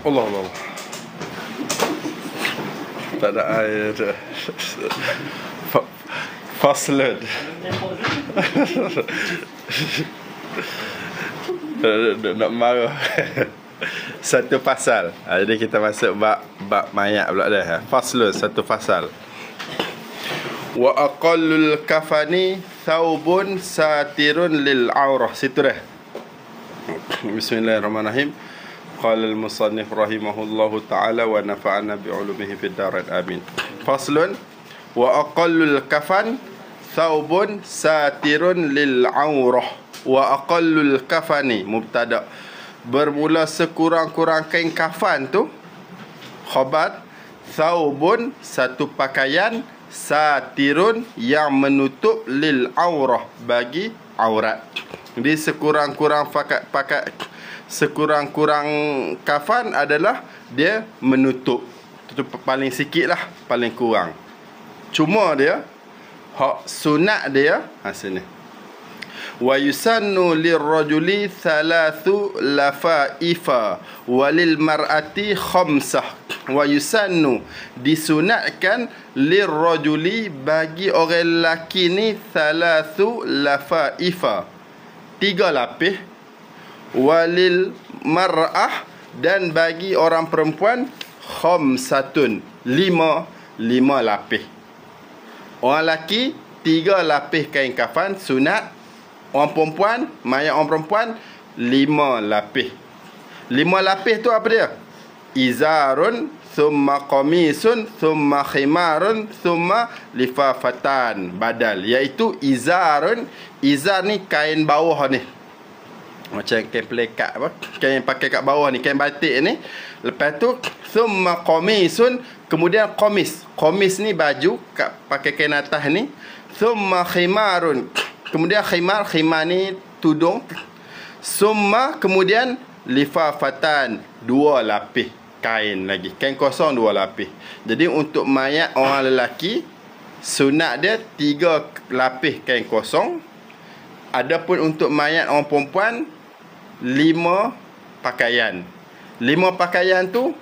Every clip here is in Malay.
Allah Allah. Tak ada air. Faslun. Nak marah. Satu pasal. Jadi kita masuk bab mayat pula dah. Faslun, satu pasal. Wa aqallul kafani thawbun satirun lil aurah. Situ dah. Bismillahirrahmanirrahim. Qala al-musannif rahimahullahu ta'ala wa nafa'ana bi'ulumihi fid darat amin. Faslun wa aqallul kafan thawbun satirun lil aurah. Wa aqallul kafani mubtada. Bermula sekurang-kurang kain kafan tu, khabar, thawbun satu pakaian, satirun yang menutup, lil aurah bagi aurat. Jadi sekurang-kurang sekurang-kurang kafan adalah dia menutup. Itu paling sikit lah, paling kurang. Cuma dia hak sunat dia sini. Wa yusannu lirrajuli thalathu lafaifa walil mar'ati khamsah. Wa yusannu disunatkan lirrajuli bagi orang lelaki ni thalathu lafaifa, 3 lapis, walil mar'ah dan bagi orang perempuan khamsatun, 5 lapis. Orang lelaki 3 lapis kain kafan sunat. Orang perempuan, mayat orang perempuan 5 lapis. 5 lapis tu apa dia? Izarun, thumma qamisun, thumma khimarun, thumma lifafatan, badal. Iaitu izarun. Izar ni kain bawah ni, macam kain pelekat apa, kain yang pakai kat bawah ni, kain batik ni. Lepas tu thumma qamisun, kemudian qamis. Qamis ni baju kat pakai kain atas ni. Thumma khimarun, kemudian khimar ni tudung. Summa, kemudian lifafatan, 2 lapis kain lagi. Kain kosong 2 lapis. Jadi untuk mayat orang lelaki sunat dia 3 lapis kain kosong. Adapun untuk mayat orang perempuan 5 pakaian. 5 pakaian tu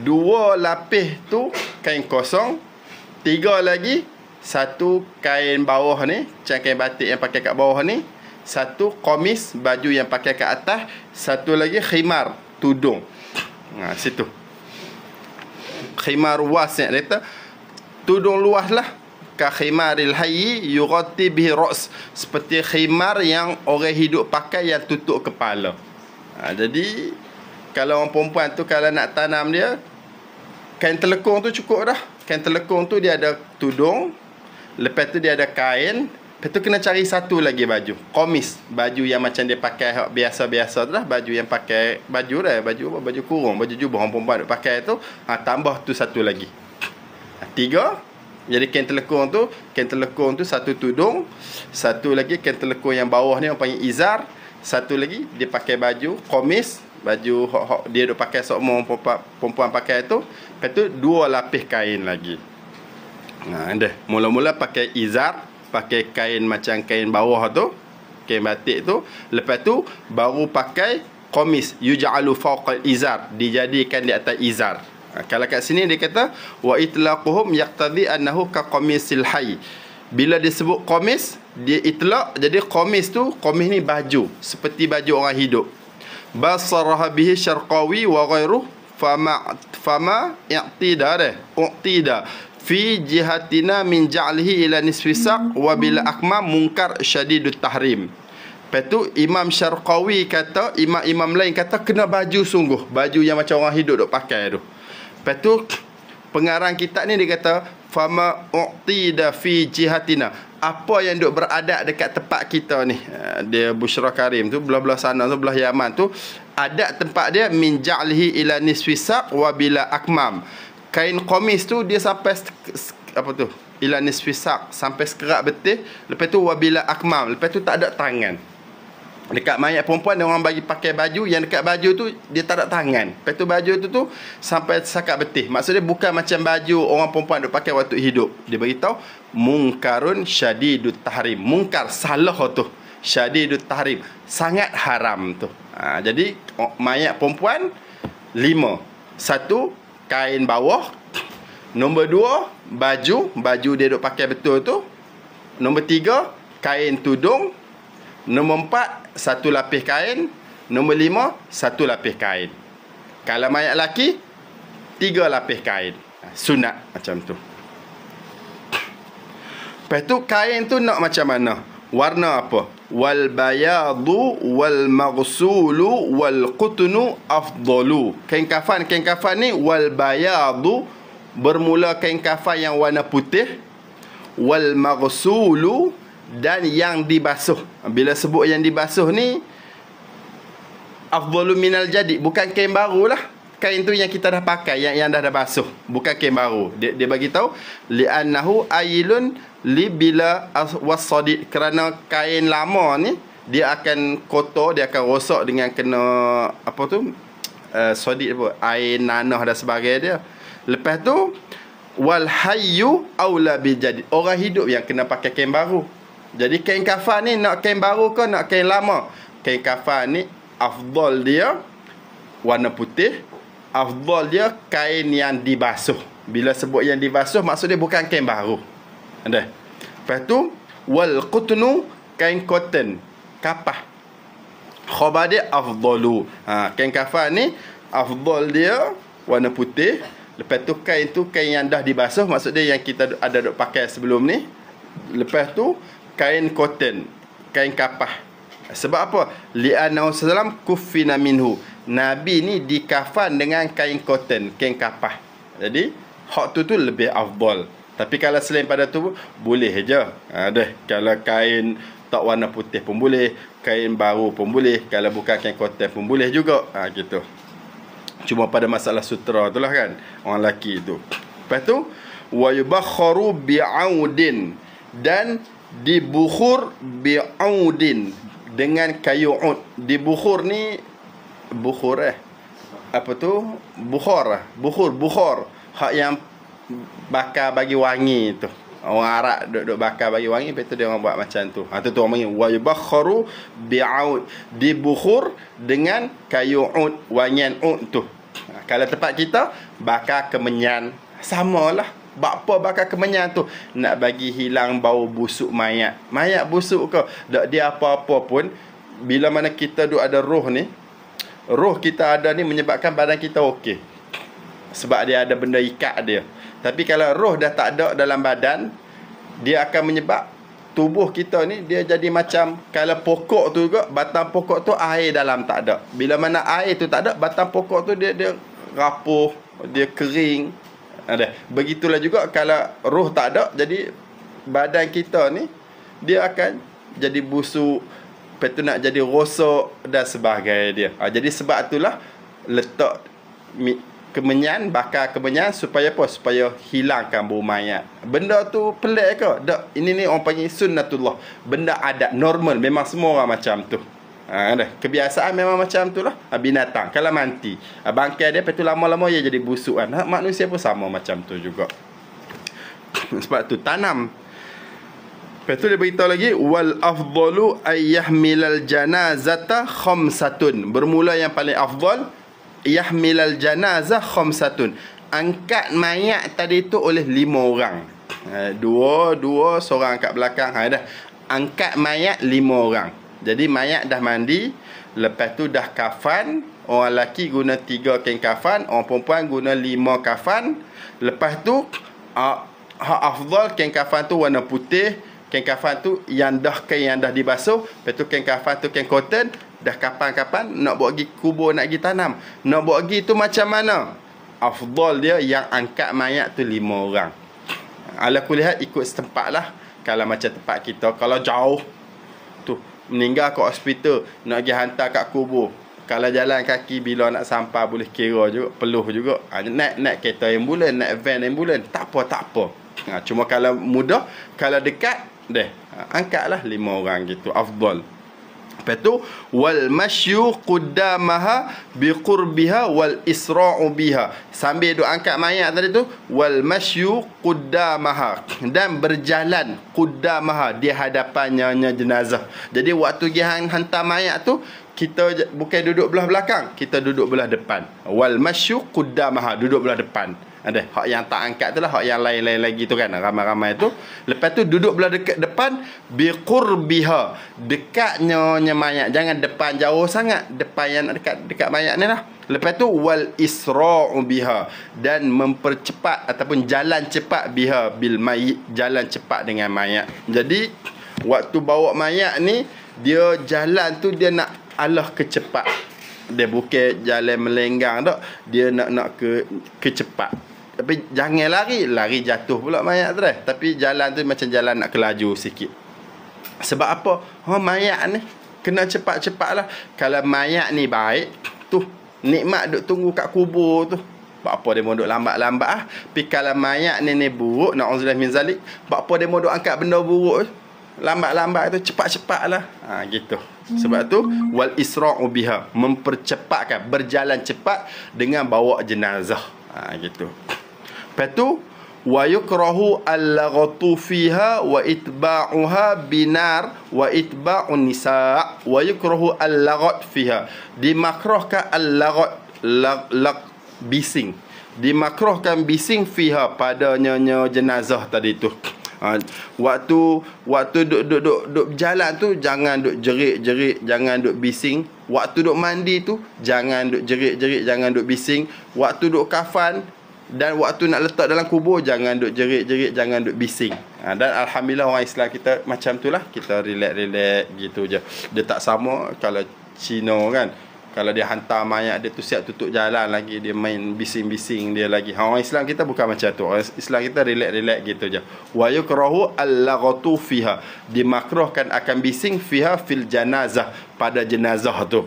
2 lapis tu kain kosong, 3 lagi, 1 kain bawah ni, macam kain batik yang pakai kat bawah ni, 1 qamis, baju yang pakai kat atas, 1 lagi khimar, tudung. Situ. Khimar wasi', kata tudung luas lah. Ka khimaril hayyi yughatti bihi ra's, seperti khimar yang orang hidup pakai yang tutup kepala. Jadi kalau orang perempuan tu kalau nak tanam dia, kain telekung tu cukup dah. Kain telekung tu dia ada tudung, lepas tu dia ada kain, lepas tu kena cari 1 lagi baju, qamis, baju yang macam dia pakai biasa-biasa tu lah, baju yang pakai baju dah, baju kurung, baju jubah orang perempuan duk pakai tu, tambah tu 1 lagi. 3. Jadi kain telekung tu 1 tudung, 1 lagi kain telekung yang bawah ni orang panggil izar, 1 lagi dia pakai baju qamis, baju dia duk pakai semua perempuan pakai tu. Lepas tu 2 lapis kain lagi. Dah mula-mula pakai izar, pakai kain macam kain bawah tu, kain batik tu. Lepas tu baru pakai qamis, yuj'alu fawqa izar, dijadikan di atas izar. Kalau kat sini dia kata wa itlaquhum yaqtadi annahu ka qamisil hayy. Bila disebut qamis, dia itlaq, jadi qamis tu, qamis ni baju, seperti baju orang hidup. Basaraha bihi syarqawi wa ghairuh fama i'tida fi jihatina min ja'lihi ila nisfi saq wa bila akmam munkar syadidut tahrim. Lepas tu Imam Syarqawi kata, imam-imam lain kata kena baju sungguh, baju yang macam orang hidup duk pakai tu. Lepas tu pengarang kitab ni dia kata fama u'tida fi jihatina, apa yang duk beradat dekat tempat kita ni, dia Bushra Karim tu, belah-belah sana tu, belah Yaman tu, adat tempat dia min ja'lihi ila nisfi saq wa bila akmam. Kain qamis tu dia sampai apa tu, ila nisfi saq, sampai sekerak betih. Lepas tu wa bila akmam, lepas tu tak ada tangan. Dekat mayat perempuan dia orang bagi pakai baju yang dekat baju tu dia tak ada tangan. Lepas tu baju tu sampai sakat betih. Maksudnya bukan macam baju orang perempuan duk pakai waktu hidup. Dia beritahu munkarun syadidut tahrim. Munkar, salah tu. Syadidut tahrim, sangat haram tu. Jadi mayat perempuan 5. 1, kain bawah. Nombor 2, baju dia duk pakai betul tu. Nombor 3, kain tudung. Nombor 4, 1 lapis kain. Nombor 5, 1 lapis kain. Kalau mayat lelaki, 3 lapis kain. Sunat macam tu. Lepas tu kain tu nak macam mana? Warna apa? Wal bayadu wal maghsulu wal qutnu afdalu. Kain kafan ni wal bayadu, bermula kain kafan yang warna putih, wal maghsulu, dan yang dibasuh. Bila sebut yang dibasuh ni, afdalu minal jadid, bukan kain baru lah. Kain tu yang kita dah pakai, yang dah basuh, bukan kain baru. Dia bagi tahu li'annahu ailun li bila wasadid, kerana kain lama ni dia akan kotor, dia akan rosak dengan kena apa tu, sadid apa, air nanah dan sebagainya dia. Lepas tu wal hayyu aula bil jadid, orang hidup yang kena pakai kain baru. Jadi kain kafan ni nak kain baru ke nak kain lama? Kain kafan ni afdal dia warna putih, afdal dia kain yang dibasuh. Bila sebut yang dibasuh, maksud dia bukan kain baru. Ada. Lepas tu wal qutnu, kain cotton, kapah. Khabar dia afdalu. Kain kafan ni afdal dia warna putih. Lepas tu kain yang dah dibasuh, maksud dia yang kita ada duk pakai sebelum ni. Lepas tu kain cotton, kain kapah. Sebab apa? Li'annahu sallam kuffina minhu, Nabi ni dikafan dengan kain cotton, kain kapah. Jadi hak tu lebih afdal. Tapi kalau selain pada tu boleh je. Kalau kain tak warna putih pun boleh, kain baru pun boleh, kalau bukan kain cotton pun boleh juga. Gitu. Cuma pada masalah sutra tu lah kan, orang lelaki tu. Lepas tu wa yubakharu bi'audin, dan dibukhur bi'audin, dengan kayu ud. Dibukhur ni apa tu? Bukhur. Hak yang bakar bagi wangi tu. Orang Arab duk bakar bagi wangi, lepas tu dia orang buat macam tu. Tu orang panggil wa yubakharu bi'aud, dibukhur dengan kayu ud, wangian ud tu. Kalau tempat kita bakar kemenyan, samalah. Apa bakar kemenyan tu? Nak bagi hilang bau busuk mayat. Mayat busuk ke? Tak dia apa-apa pun, bila mana kita duk ada roh ni, roh kita ada ni menyebabkan badan kita okey. Sebab dia ada benda ikat dia. Tapi kalau roh dah tak ada dalam badan, dia akan menyebab tubuh kita ni dia jadi macam, kalau pokok tu juga, batang pokok tu air dalam tak ada. Bila mana air tu tak ada, batang pokok tu dia rapuh, dia kering. Begitulah juga kalau roh tak ada, jadi badan kita ni dia akan jadi busuk, lepas tu nak jadi rosak dan sebagainya dia. Jadi sebab itulah letak kemenyan, bakar kemenyan supaya apa? Supaya hilangkan bau mayat. Benda tu pelik ke? Tak. Ini orang panggil sunnatullah. Benda adat normal, memang semua orang macam tu. Kebiasaan memang macam tu lah. Binatang kalau mati, bangkai dia, lepas tu lama-lama dia jadi busuk kan. Manusia pun sama macam tu juga. Sebab tu tanam. Lepas tu dia beritahu lagi wal afdalu ayyahmilal janazata khamsatun. Bermula yang paling afdal, yahmilal janazah khamsatun, angkat mayat tadi tu oleh 5 orang. Dua seorang kat belakang. Angkat mayat 5 orang. Jadi mayat dah mandi, lepas tu dah kafan. Orang lelaki guna 3 kain kafan, orang perempuan guna 5 kafan. Lepas tu afdal kain kafan tu warna putih. Kain kafan tu yang dah dibasuh. Lepas tu kain kafan tu kain cotton. Dah kapan-kapan nak buat pergi kubur, nak pergi tanam. Nak buat pergi tu macam mana? Afdal dia yang angkat mayat tu 5 orang. Ala kulihat ikut setempat lah. Kalau macam tempat kita, kalau jauh tu, meninggal kat hospital, nak pergi hantar kat kubur, kalau jalan kaki bila nak sampai boleh kira juga, peluh juga. Naik kereta ambulan, naik van ambulan, tak apa. Cuma kalau mudah, kalau dekat, angkatlah 5 orang gitu, afdal. Lepas tu wal masyu quddamaha biqurbiha wal isra'u biha, sambil duk angkat mayat tadi tu, wal masyu quddamaha, dan berjalan quddamaha di hadapannya jenazah. Jadi waktu dia hantar mayat tu, kita bukan duduk belah belakang, kita duduk belah depan. Wal masyu qaddamaha, duduk belah depan. Ada hak yang tak angkat tu lah, hak yang lain-lain lagi tu kan, ramai-ramai tu. Lepas tu duduk belah dekat depan, biqurbiha, dekatnya mayat, jangan depan jauh sangat, depan yang dekat mayat ni lah. Lepas tu wal isra'u biha, dan mempercepat ataupun jalan cepat biha bil mayit, jalan cepat dengan mayat. Jadi waktu bawa mayat ni, dia jalan tu dia nak alah kecepat. Dia bukan jalan melenggang tak, dia nak kecepat. Tapi jangan lari jatuh pula mayat tu dah. Tapi jalan tu macam jalan nak kelaju sikit. Sebab apa? Mayat ni kena cepat-cepat lah. Kalau mayat ni baik tu, nikmat duk tunggu kat kubur tu, buat apa dia mau duk lambat-lambat ah. Tapi kalau mayat ni buruk, na'udzubillah min zalik, buat apa dia mau duk angkat benda buruk lambat-lambat tu, cepat-cepat lah. Gitu. Sebab tu wal isra'u biha, mempercepatkan, berjalan cepat dengan bawa jenazah. Gitu. Lepas tu wa yukrahu al-laghatu fiha wa itba'uha binar wa itba'un nisa'. Wa yukrahu al-laghat fiha, dimakruhkan al-laghat, bising, dimakruhkan bising fiha padanya jenazah tadi tu. Waktu duk berjalan tu jangan duk jerit-jerit, jangan duk bising. Waktu duk mandi tu jangan duk jerit-jerit, jangan duk bising. Waktu duk kafan dan waktu nak letak dalam kubur jangan duk jerit-jerit, jangan duk bising. Dan alhamdulillah orang Islam kita macam tu lah, kita relax-relax gitu je. Dia tak sama kalau Cina kan, kalau dia hantar mayat dia tu siap tutup jalan lagi, dia main bising-bising dia lagi. Orang Islam kita bukan macam tu. Orang Islam kita relax-relax gitu je. Wa yukrahu al-laghatu fiha, dimakruhkan akan bising fiha fil janazah, pada jenazah tu.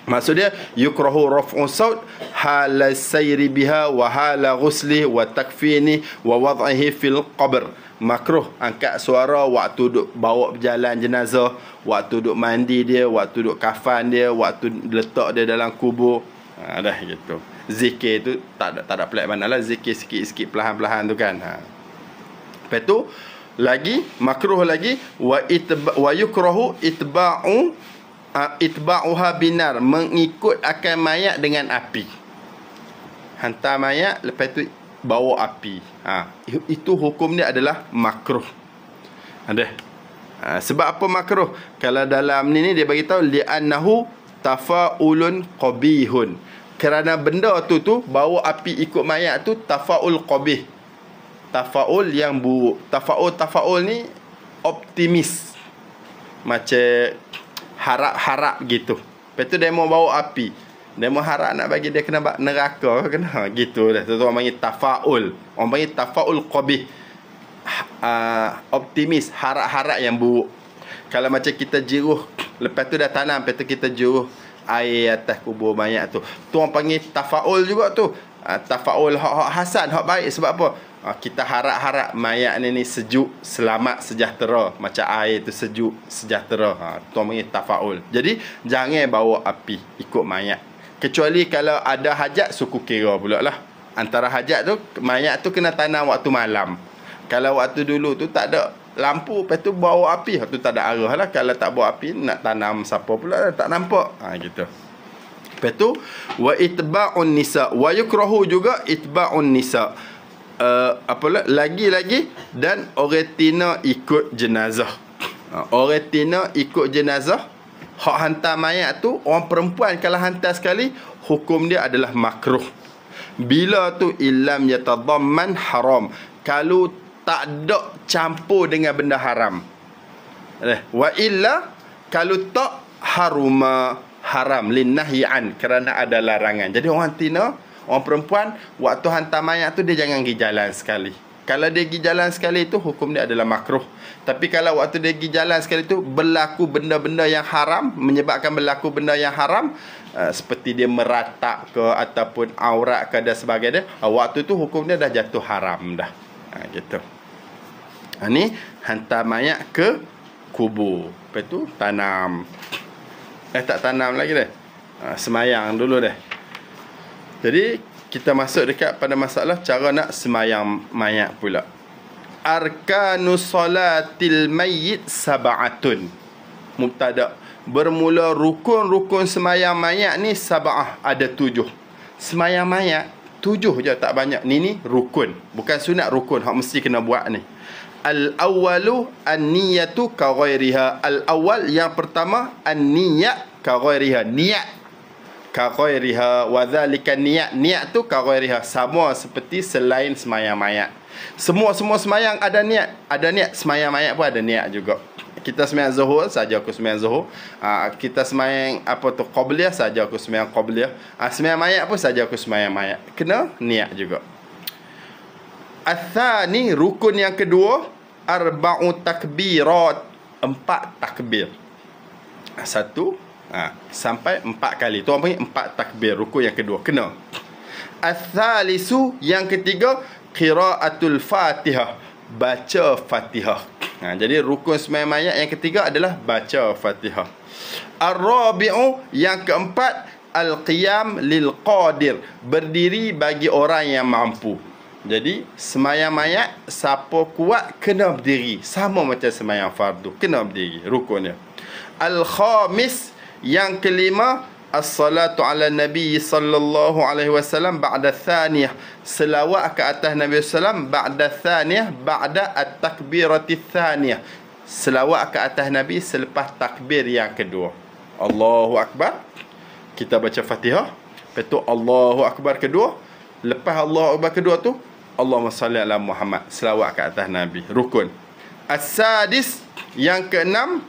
Maksud dia yukrahu raf'u saut hala sayri biha wa hala ghusli wa takfini wa wad'ihi fil qabr. Makruh angkat suara waktu duk bawa berjalan jenazah, waktu duk mandi dia, waktu duk kafan dia, waktu letak dia dalam kubur. Dah gitu. Zikir tu tak ada pelik manalah, zikir sikit-sikit perlahan-perlahan tu kan. Lepas tu lagi makruh lagi wa yukrahu itba'uha binar, mengikut akan mayat dengan api. Hantar mayat lepas tu bawa api. Itu hukum dia adalah makruh. Sebab apa makruh? Kalau dalam ni dia bagi tahu li'annahu tafa'ulun qabihun. Kerana benda tu bawa api ikut mayat tu tafa'ul qabih. Tafa'ul yang buruk. Tafa'ul ni optimis. Macam harap-harap gitu. Lepas tu dia mau bawa api, dia mau harap nak bagi dia kena neraka, kena gitu dah. Tu orang panggil tafaul. Orang panggil tafaul qabih. Optimis, harap-harap yang buruk. Kalau macam kita jeruh, lepas tu dah tanam, lepas tu kita jeruh air atas kubur mayat tu, tu orang panggil tafaul juga tu. Tafaul hak hasan, hak baik. Sebab apa? Kita harap-harap mayat ni sejuk, selamat, sejahtera. Macam air tu sejuk, sejahtera. Tu orang panggil tafaul. Jadi jangan bawa api ikut mayat. Kecuali kalau ada hajat, suku kira pula lah. Antara hajat tu, mayat tu kena tanam waktu malam. Kalau waktu dulu tu tak ada lampu, lepas tu bawa api, tu tak ada arah lah. Kalau tak bawa api, nak tanam siapa pula, tak nampak. Gitu. Lepas tu wa itba'un nisa, wa yukrahu juga itba'un nisa. Lagi-lagi, dan orang tina ikut jenazah. Orang tina ikut jenazah. Hak hantar mayat tu, orang perempuan kalau hantar sekali, hukum dia adalah makruh. Bila tu illam yatadamman haram, kalau tak ada campur dengan benda haram. Wa illa, kalau tak haruma, haram linnahyan, kerana ada larangan. Jadi orang tina, orang perempuan, waktu hantar mayat tu dia jangan pergi jalan sekali. Kalau dia pergi jalan sekali tu, hukum dia adalah makruh. Tapi kalau waktu dia pergi jalan sekali tu berlaku benda-benda yang haram, menyebabkan berlaku benda yang haram, seperti dia meratak ke ataupun aurat ke dan sebagainya, waktu tu hukum dia dah jatuh haram dah. Gitu. Ni hantar mayat ke kubur, lepas tu tanam. Tak tanam lagi dah. Semayang dulu dah. Jadi kita masuk dekat pada masalah cara nak semayang mayat pula. Arkanus salatil mayyit sab'atun. Mubtada. bermula rukun-rukun semayang mayat ni sab'ah, ada 7. Semayang mayat 7 je, tak banyak. Ni rukun, bukan sunat, rukun hak mesti kena buat ni. Al-awwalu an-niyatu ka ghairiha. Al-awwal yang pertama, an-niyat ka ghairiha, niat ka ghairiha, wa dzalika niat. Niat tu ka ghairiha, sama seperti selain semayang mayat. Semua semayang ada niat. Ada niat. Semayang mayat pun ada niat juga. Kita semayang zuhur saja aku semayang zuhur. Kita semayang qabliyah saja aku semayang qabliyah. Semayang mayat pun saja aku semayang mayat. Kena niat juga. Athani, rukun yang kedua, arba'u takbirat, 4 takbir. 1 sampai 4 kali. Tu orang panggil 4 takbir. Rukun yang kedua kena. Athalisu, yang ketiga, qiraatul Fatihah, baca Fatihah. Jadi rukun semayang mayat yang ketiga adalah baca Fatihah. Ar-rabi'u, yang keempat, al-qiyam lil qadir, berdiri bagi orang yang mampu. Jadi semayang mayat siapa kuat kena berdiri, sama macam semayang fardu, kena berdiri, rukunnya. Al-khamis, yang kelima, as-salatu ala Nabi sallallahu alaihi wasallam ba'da thaniyah, selawat ke atas Nabi sallam ba'da thaniyah, ba'da at-takbirati thaniyah, selawat ke atas Nabi selepas takbir yang kedua. Allahu akbar, kita baca Fatihah, lepas tu Allahu akbar kedua, lepas Allahu akbar kedua tu Allahumma salli ala Muhammad, selawat ke atas Nabi, rukun. As-sadis, yang keenam,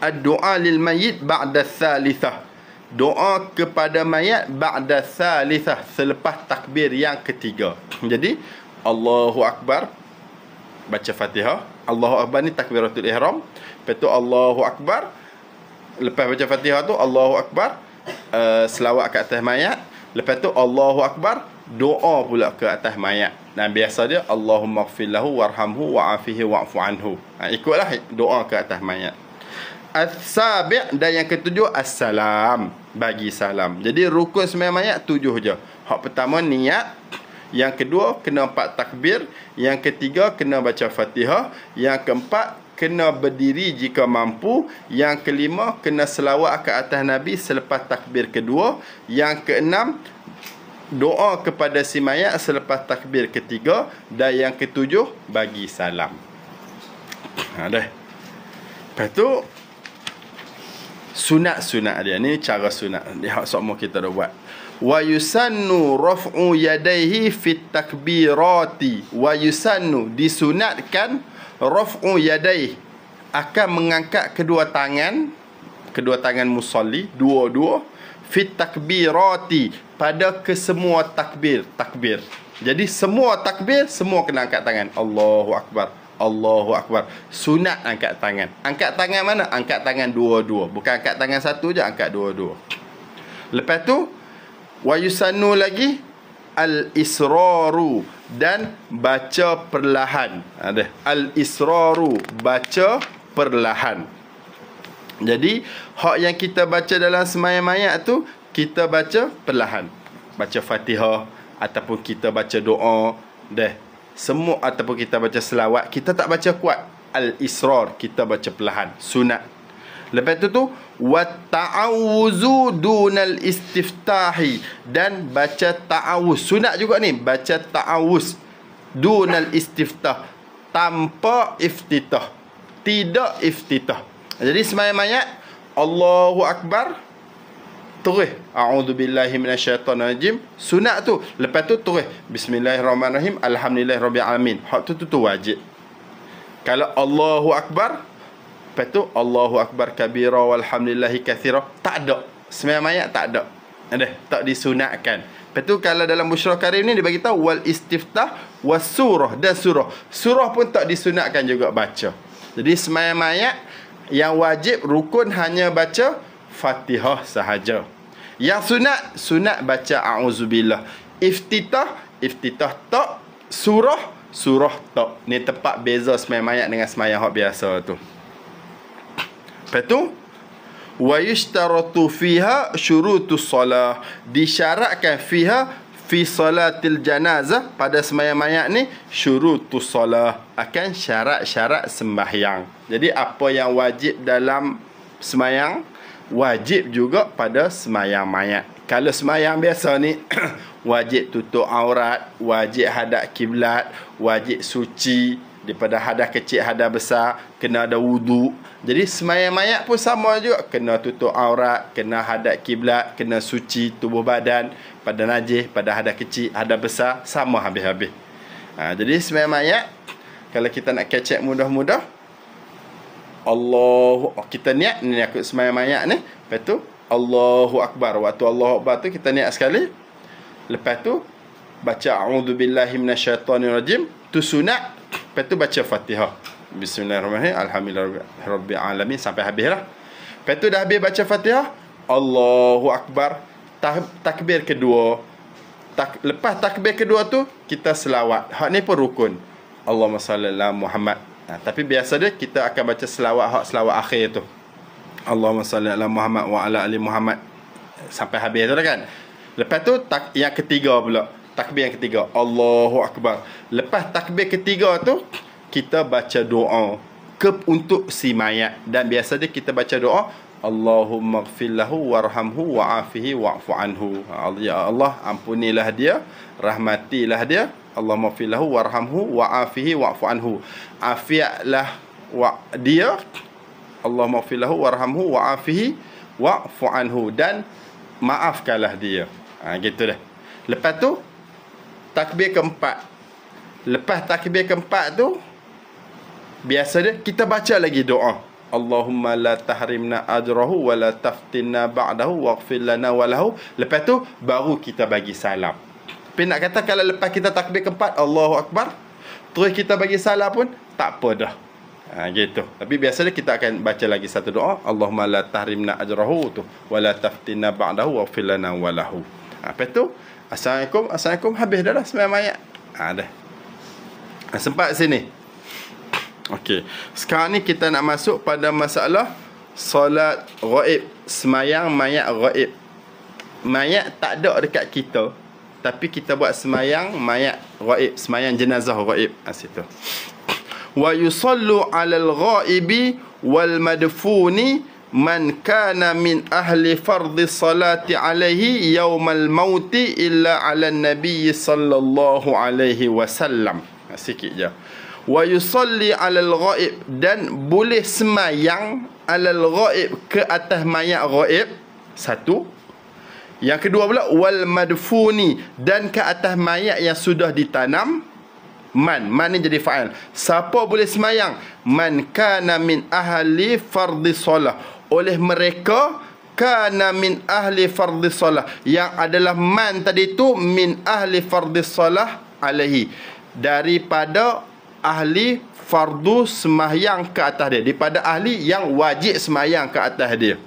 ad-du'a lil mayyit ba'da thalithah, doa kepada mayat ba'da thalithah, selepas takbir yang ketiga. Jadi Allahu akbar, baca Fatihah. Allahu akbar ni takbiratul ihram. Lepas tu Allahu akbar, lepas baca Fatihah tu Allahu akbar, selawat ke atas mayat. Lepas tu Allahu akbar, doa pula ke atas mayat. Dan biasa dia Allahumma ighfir lahu warhamhu wa'afihi wa'fu anhu. Ikutlah doa ke atas mayat. As-sabi', dan yang ketujuh, as-salam, bagi salam. Jadi rukun semayang mayat 7 je. Hak pertama niat, yang kedua kena 4 takbir, yang ketiga kena baca Fatihah, yang keempat kena berdiri jika mampu, yang kelima kena selawat ke atas Nabi selepas takbir kedua, yang keenam doa kepada si mayat selepas takbir ketiga, dan yang ketujuh bagi salam. Dah. Lepas tu sunat-sunat dia ni, cara sunat dia semua kita dah buat. Wa yusannu raf'u yadayhi fit takbirati, wa yusannu, disunatkan, raf'u yadayhi, akan mengangkat kedua tangan musalli dua-dua, fit takbirati, pada kesemua takbir. Jadi semua takbir semua kena angkat tangan. Allahu akbar, Allahu akbar. Sunat angkat tangan. Angkat tangan mana? Angkat tangan dua-dua. Bukan angkat tangan satu je, angkat dua-dua. Lepas tu wa yusannu lagi al-israru, dan baca perlahan. Ada al-israru, baca perlahan. Jadi hak yang kita baca dalam semayang mayat tu kita baca perlahan. Baca Fatihah ataupun kita baca doa, semua, ataupun kita baca selawat, kita tak baca kuat. Al-israr, kita baca perlahan, sunat. Lepas tu wa ta'awuzu dunal istiftahi, dan baca ta'awuz, sunat juga ni, baca ta'awuz dunal istiftah, tanpa iftitah, tidak iftitah. Jadi semayang mayat Allahu akbar, terus a'udzubillahi minasyaitonirrajim, sunat tu. Lepas tu terus bismillahirrahmanirrahim, alhamdulillahirabbil alamin. Hak tu wajib. Kalau Allahu akbar, lepas tu Allahu akbar kabira walhamdulillahi katsira, tak ada. Semayang mayat tak ada. Tak disunatkan. Lepas tu kalau dalam Busyra Karim ni dia bagi tahu wal istiftah was surah, dan surah. Surah pun tak disunatkan juga baca. Jadi semayang mayat yang wajib rukun hanya baca Fatihah sahaja. Yang sunat baca a'udzubillah. Iftitah tak, surah tak. Ni tempat beza semayang mayat dengan semayang hak biasa tu. Lepas tu wa yushtaratu fiha syurutus salah, disyaratkan fiha fi salatil janazah, pada semayang mayat ni syurutus salah, akan syarat-syarat sembahyang. Jadi apa yang wajib dalam semayang wajib juga pada semayang mayat. Kalau semayang biasa ni wajib tutup aurat, wajib hadap kiblat, wajib suci daripada hadas kecil, hadas besar, kena ada wudu. Jadi semayang mayat pun sama juga, kena tutup aurat, kena hadap kiblat, kena suci tubuh badan, pada najis, pada hadas kecil, hadas besar, sama habis-habis. Jadi semayang mayat, kalau kita nak kecek mudah-mudah, kita niat ikut semayang mayat ni. Lepas tu Allahu Akbar. Waktu Allahu Akbar tu kita niat sekali. Lepas tu baca a'udzubillahi minasyaitonirrajim. Tu sunat. Lepas tu baca Fatihah. Bismillahirrahmanirrahim. Alhamdulillahirabbil alamin sampai habis lah. Lepas tu dah habis baca Fatihah, Allahu Akbar. Takbir kedua. Lepas takbir kedua tu kita selawat. Hak ni pun rukun. Allahumma salli ala Muhammad. Tapi biasa dia kita akan baca selawat akhir tu. Allahumma salli ala Muhammad wa ala ali Muhammad sampai habis tu dah kan. Lepas tu yang ketiga pula, takbir yang ketiga, Allahu Akbar. Lepas takbir ketiga tu kita baca doa untuk si mayat. Dan biasa dia kita baca doa, Allahumma ighfir lahu warhamhu wa'afihi wa'fu anhu. Ya Allah, ampunilah dia, rahmatilah dia. Allahumma ighfir lahu warhamhu wa'afihi wa'fu anhu. Afiatlah dia. Allahumma ighfir lahu warhamhu wa'afihi wa'fu anhu, dan maafkanlah dia. Gitu dah. Lepas tu takbir keempat. Lepas takbir keempat tu biasa dia kita baca lagi doa, Allahumma la tahrimna ajrahu wa la taftinna ba'dahu waghfir lana wa lahu. Lepas tu baru kita bagi salam. Tapi nak kata kalau lepas kita takbir keempat Allahu Akbar terus kita bagi salam pun tak apa dah. Gitu. Tapi biasanya kita akan baca lagi satu doa, Allahumma la tahrimna ajrahu tu wa la taftinna ba'dahu waghfir lana wa lahu. Lepas tu Assalamualaikum, habis dah lah sembahyang mayat. Dah. Sempat sini. Okey. Sekarang ni kita nak masuk pada masalah solat ghaib, semayang mayat ghaib. Mayat tak ada dekat kita, tapi kita buat semayang mayat ghaib, semayang jenazah ghaib. Situ. Wa yusallu 'alal ghaibi wal madfuni man kana min ahli fardhi salati alaihi yaumal mauti illa 'alan nabiy sallallahu alaihi wasallam. Sikit je. Wa yusalli 'alal ghaib, dan boleh semayang 'alal ghaib, ke atas mayat ghaib. Satu. Yang kedua pula wal madfuni, dan ke atas mayat yang sudah ditanam. Man ni jadi fa'il. Siapa boleh semayang? Man kana min ahli fardhi solah, oleh mereka kana min ahli fardhi solah, yang adalah man tadi tu min ahli fardhi solah alaihi, daripada ahli fardu semayang ke atas dia, daripada ahli yang wajib semayang ke atas dia.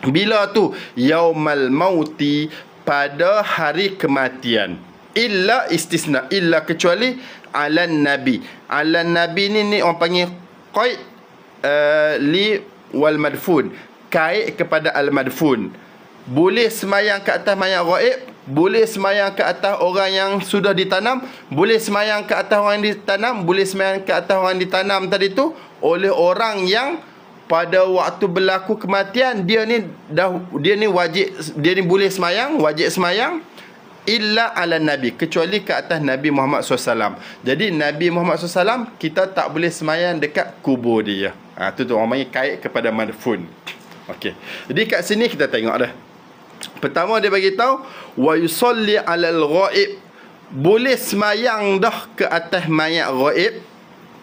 Bila tu? Yaumal mauti, pada hari kematian. Illa istisna, illa kecuali alan nabi. Alan nabi ni orang panggil qaid li wal madfun, kait kepada al madfun. Boleh semayang ke atas mayat ghaib, boleh semayang ke atas orang yang sudah ditanam, boleh semayang ke atas orang yang ditanam, boleh semayang ke atas orang yang ditanam tadi tu oleh orang yang pada waktu berlaku kematian dia ni wajib, dia ni boleh semayang, wajib semayang. Illa ala nabi, kecuali ke atas Nabi Muhammad SAW. Jadi Nabi Muhammad SAW kita tak boleh semayang dekat kubur dia. Tu orang panggil kait kepada madfun. Okey. Jadi kat sini kita tengok dah. Pertama dia bagi tahu wa yusalli alal ghaib, boleh semayang dah ke atas mayat ghaib.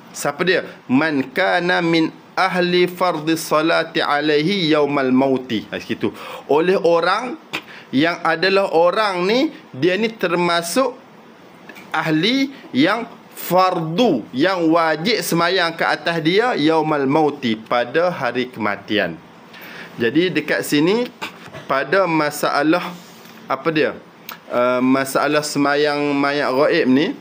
Siapa dia? Man kana min ahli fardhi salati alaihi yaumal mauti. Gitu. Oleh orang yang adalah orang ni, dia ni termasuk ahli yang fardu, yang wajib semayang ke atas dia yaumal mauti, pada hari kematian. Jadi dekat sini pada masalah apa dia? Masalah semayang mayat ghaib ni,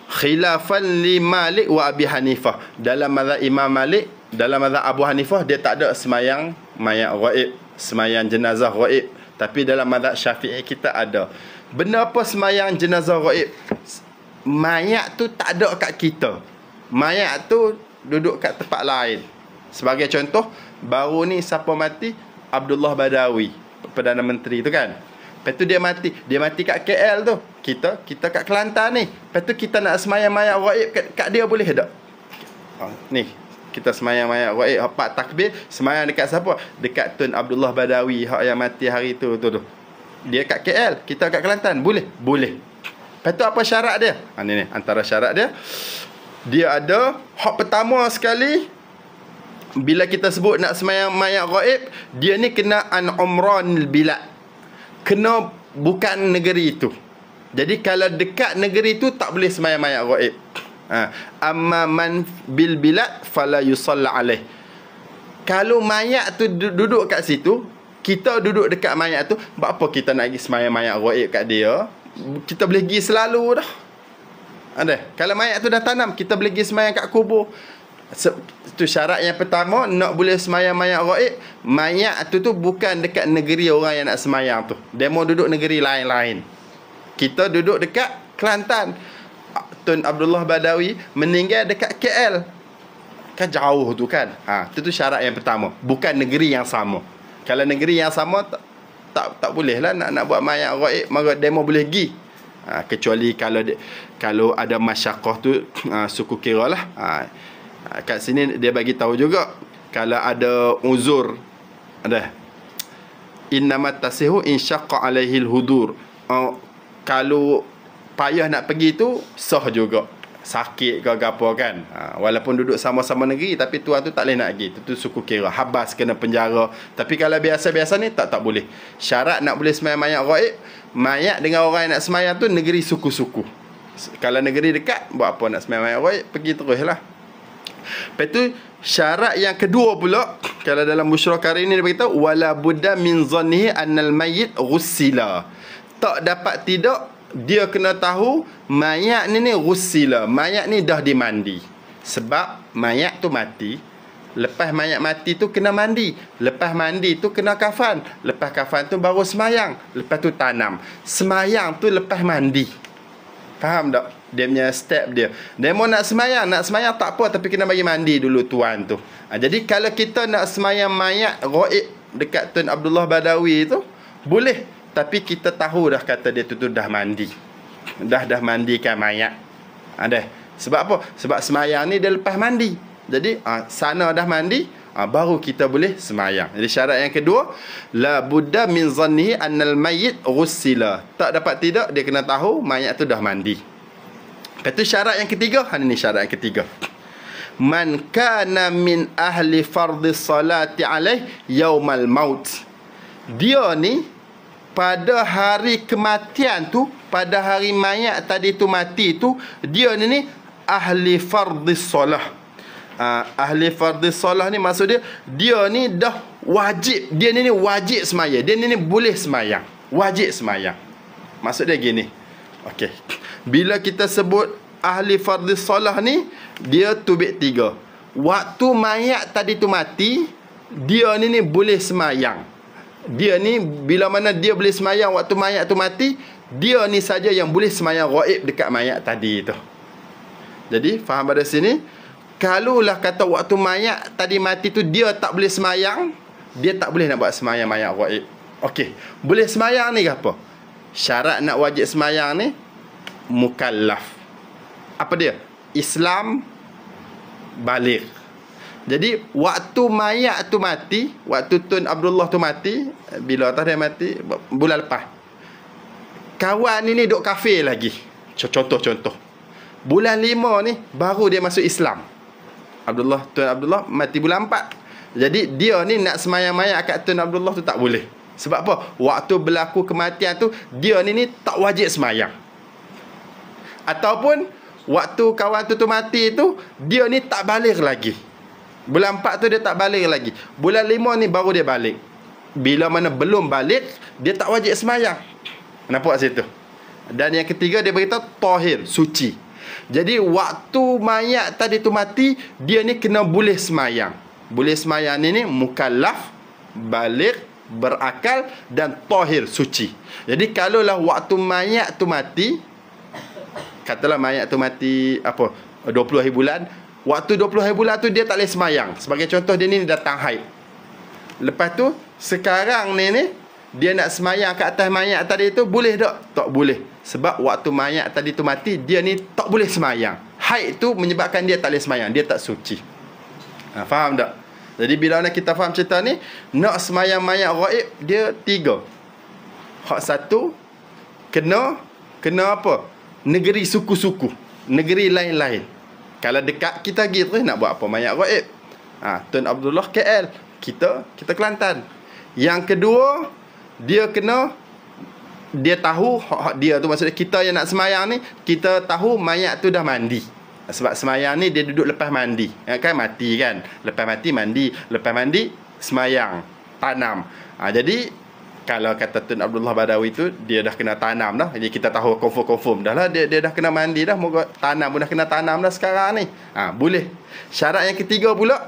khilafan li Malik wa Abi Hanifah. Dalam mazhab Imam Malik, dalam mazhab Abu Hanifah dia tak ada semayang mayat ghaib, semayang jenazah ghaib. Tapi dalam mazhab Syafi'i kita ada. Benda apa semayang jenazah ghaib? Mayat tu tak ada kat kita. Mayat tu duduk kat tempat lain. Sebagai contoh, Baru ni siapa mati? Abdullah Badawi, Perdana Menteri tu kan. Lepas tu dia mati kat KL tu. Kita kat Kelantan ni. Lepas tu kita nak semayang mayat gaib kat dia, boleh tak? Ni kita semayang mayat gaib, hak takbir, semayang dekat siapa? Dekat Tun Abdullah Badawi, hak yang mati hari tu. Dia kat KL, kita kat Kelantan, boleh? Boleh. Lepas tu apa syarat dia? Ni antara syarat dia. Dia ada hak pertama sekali, bila kita sebut nak semayang mayat gaib, dia ni kena an umranil bilad, kena bukan negeri itu. Jadi kalau dekat negeri itu tak boleh semayang mayat gaib. Amma man bil bilad fala yusalla alaih. Kalau mayat tu duduk kat situ, kita duduk dekat mayat tu, buat apa kita nak pergi semayang mayat gaib kat dia? Kita boleh pergi selalu dah. Ada. Kalau mayat tu dah tanam, kita boleh pergi semayang kat kubur. Itu syarat yang pertama, nak boleh semayang mayat gaib. Mayat tu bukan dekat negeri orang yang nak semayang tu. Dia mau duduk negeri lain-lain. Kita duduk dekat Kelantan. Tun Abdullah Badawi meninggal dekat KL. Kan jauh tu kan. Itu syarat yang pertama. Bukan negeri yang sama. Kalau negeri yang sama, tak boleh lah nak buat mayat gaib. Maka demo boleh pergi. Kecuali kalau ada masyarakat tu, suku kira lah. Kat sini dia bagi tahu juga, kalau ada uzur, ada innamat tasihu insyaqqa alaihil hudur. Kalau payah nak pergi tu sah juga, sakit ke apa kan. Walaupun duduk sama-sama negeri, tapi tuan tu tak boleh nak pergi. Itu suku kira, habas, kena penjara. Tapi kalau biasa-biasa ni tak boleh. Syarat nak boleh semayang mayat gaib, mayat dengan orang yang nak semayang tu negeri suku-suku. Kalau negeri dekat, buat apa nak semayang mayat gaib, pergi terus lah. Lepas tu syarat yang kedua pula, kalau dalam musyarakah ini dia beritahu, wala budda min zannihi annal mayyit ghussila. Tak dapat tidak, dia kena tahu mayat ni ghussila, mayat ni dah dimandi. Sebab mayat tu mati, lepas mayat mati tu kena mandi, lepas mandi tu kena kafan, lepas kafan tu baru semayang, lepas tu tanam. Semayang tu lepas mandi. Faham tak? Dia punya step dia. Dia mau nak semayang tak apa, tapi kena bagi mandi dulu tuan tu. Jadi kalau kita nak semayang mayat gaib dekat Tun Abdullah Badawi tu, boleh. Tapi kita tahu dah kata dia tu dah mandi. Dah mandikan mayat. Sebab apa? Sebab semayang ni dia lepas mandi. Jadi sana dah mandi, baru kita boleh semayang. Jadi syarat yang kedua, la budda min zannihi annal mayyit ghussila. Tak dapat tidak, dia kena tahu mayat tu dah mandi. Lepas tu syarat yang ketiga, ini syarat yang ketiga. Man kana min ahli fardhi salati alaih yaumal maut. Dia ni pada hari kematian tu, pada hari mayat tadi tu mati tu, dia ni ahli fardhi salah. Ahli fardhi salah ni maksud dia ni dah wajib. Dia ni wajib semayang. Dia ni boleh semayang. Wajib semayang. Maksud dia gini. Okey. Bila kita sebut ahli fardhi salah ni, dia tubik tiga. Waktu mayat tadi tu mati, dia ni boleh semayang. Dia ni bila mana dia boleh semayang waktu mayat tu mati, dia ni saja yang boleh semayang gaib dekat mayat tadi tu. Jadi faham pada sini? Kalaulah kata waktu mayat tadi mati tu dia tak boleh semayang, dia tak boleh nak buat semayang mayat gaib. Okey, boleh semayang ni ke apa? Syarat nak wajib semayang ni mukallaf. Apa dia? Islam, baligh. Jadi waktu mayat tu mati, waktu Tun Abdullah tu mati, bila atas dia mati bulan lepas, kawan ni duk kafir lagi. Contoh. Bulan 5 ni baru dia masuk Islam. Tun Abdullah mati bulan 4. Jadi dia ni nak semayang mayat kat Tun Abdullah tu tak boleh. Sebab apa? Waktu berlaku kematian tu, dia ni tak wajib semayang. Ataupun waktu kawan tu mati tu, dia ni tak balik lagi. Bulan 4 tu dia tak balik lagi. Bulan 5 ni baru dia balik. Bila mana belum balik, dia tak wajib semayang. Nampak situ? Dan yang ketiga dia beritahu tahir, suci. Jadi waktu mayat tadi tu mati, dia ni kena boleh semayang. Boleh semayang ni mukallaf, balik, berakal dan tahir, suci. Jadi kalaulah waktu mayat tu mati, katalah mayat tu mati 20 hari bulan, waktu 20 hari bulan tu dia tak boleh semayang. Sebagai contoh, dia ni datang haid. Lepas tu sekarang ni dia nak semayang kat atas mayat tadi tu, boleh tak? Tak boleh. Sebab waktu mayat tadi tu mati, dia ni tak boleh semayang. Haid tu menyebabkan dia tak boleh semayang, dia tak suci. Faham tak? Jadi bila kita faham cerita ni, nak semayang mayat ghaib dia 3. Hak satu, kena apa? Negeri suku-suku, negeri lain-lain. Kalau dekat kita pergi terus nak buat apa mayat ghaib? Tun Abdullah KL, kita Kelantan. Yang kedua, dia tahu hak dia tu, maksudnya kita yang nak semayang ni, kita tahu mayat tu dah mandi. Sebab semayang ni dia duduk lepas mandi. Kan mati kan. Lepas mati mandi, lepas mandi semayang, tanam. Jadi kalau kata Tun Abdullah Badawi tu, dia dah kena tanam dah. Jadi kita tahu confirm dah lah dia dah kena mandi dah. Moga tanam pun dah kena tanam dah sekarang ni. Boleh. Syarat yang ketiga pula,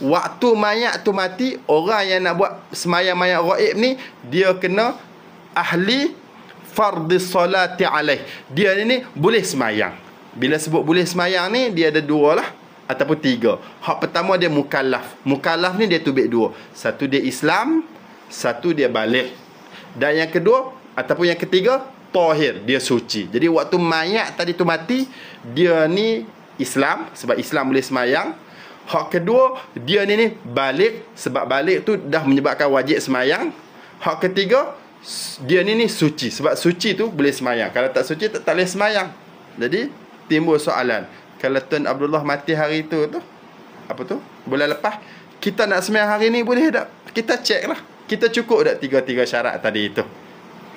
waktu mayat tu mati, orang yang nak buat semayang mayat ghaib ni, dia kena ahli fardhis solati alaih. Dia ni boleh semayang. Bila sebut boleh semayang ni, dia ada 2 lah ataupun 3. Hak pertama dia mukallaf. Mukallaf ni dia tubik 2. Satu dia Islam, satu dia balik. Dan yang kedua ataupun yang ketiga, tahir, dia suci. Jadi waktu mayat tadi tu mati, dia ni Islam, sebab Islam boleh semayang. Hak kedua, dia ni balik, sebab balik tu dah menyebabkan wajib semayang. Hak ketiga, dia ni suci, sebab suci tu boleh semayang. Kalau tak suci, tak boleh semayang. Jadi timbul soalan, kalau Tun Abdullah mati hari tu apa tu, bulan lepas, kita nak semayang hari ni boleh tak? Kita cek lah, kita cukup tak 3 syarat tadi itu.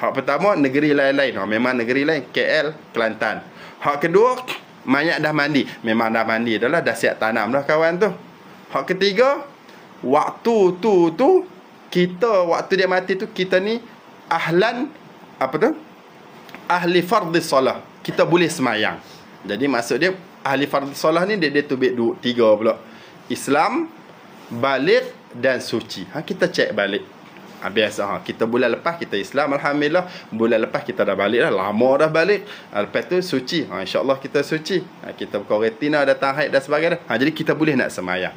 Hak pertama, negeri lain-lain. Memang negeri lain, KL, Kelantan. Hak kedua, mayat dah mandi. Memang dah mandi dah lah, dah siap tanam dah kawan tu. Hak ketiga, waktu tu kita, waktu dia mati tu, kita ni ahlan, apa tu, ahli fardhis solah, kita boleh semayang. Jadi maksud dia ahli fardhis solah ni, dia tubik 3 pula. Islam, balik dan suci. Kita cek balik. Biasa kita bulan lepas kita Islam, alhamdulillah. Bulan lepas kita dah balik dah, lama dah balik. Lepas tu suci, insya-Allah kita suci. Kita kuarantina, datang haid dan sebagainya. Jadi kita boleh nak semayang.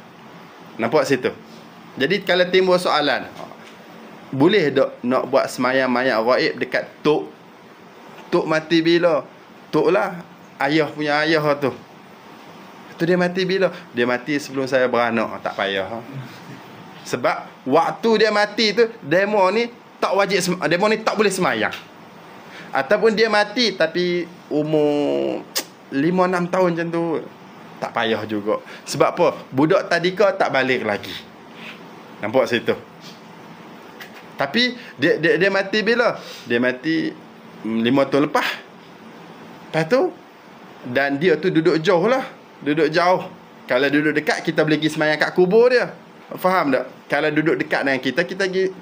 Nampak situ? Jadi kalau timbul soalan, boleh tak nak buat semayang mayat ghaib dekat tok? Tok mati bila? Tok lah, ayah punya ayah tu. Tu dia mati bila? Dia mati sebelum saya beranak. Tak payah. Sebab waktu dia mati tu, demo ni tak wajib, demo ni tak boleh semayang. Ataupun dia mati tapi umur 5-6 tahun macam tu, tak payah juga. Sebab apa? Budak tadika tak balik lagi. Nampak situ? Tapi dia mati bila? Dia mati 5 tahun lepas. Lepas tu, dan dia tu duduk jauh lah. Duduk jauh. Kalau duduk dekat, kita boleh pergi semayang kat kubur dia. Faham tak? Kalau duduk dekat dengan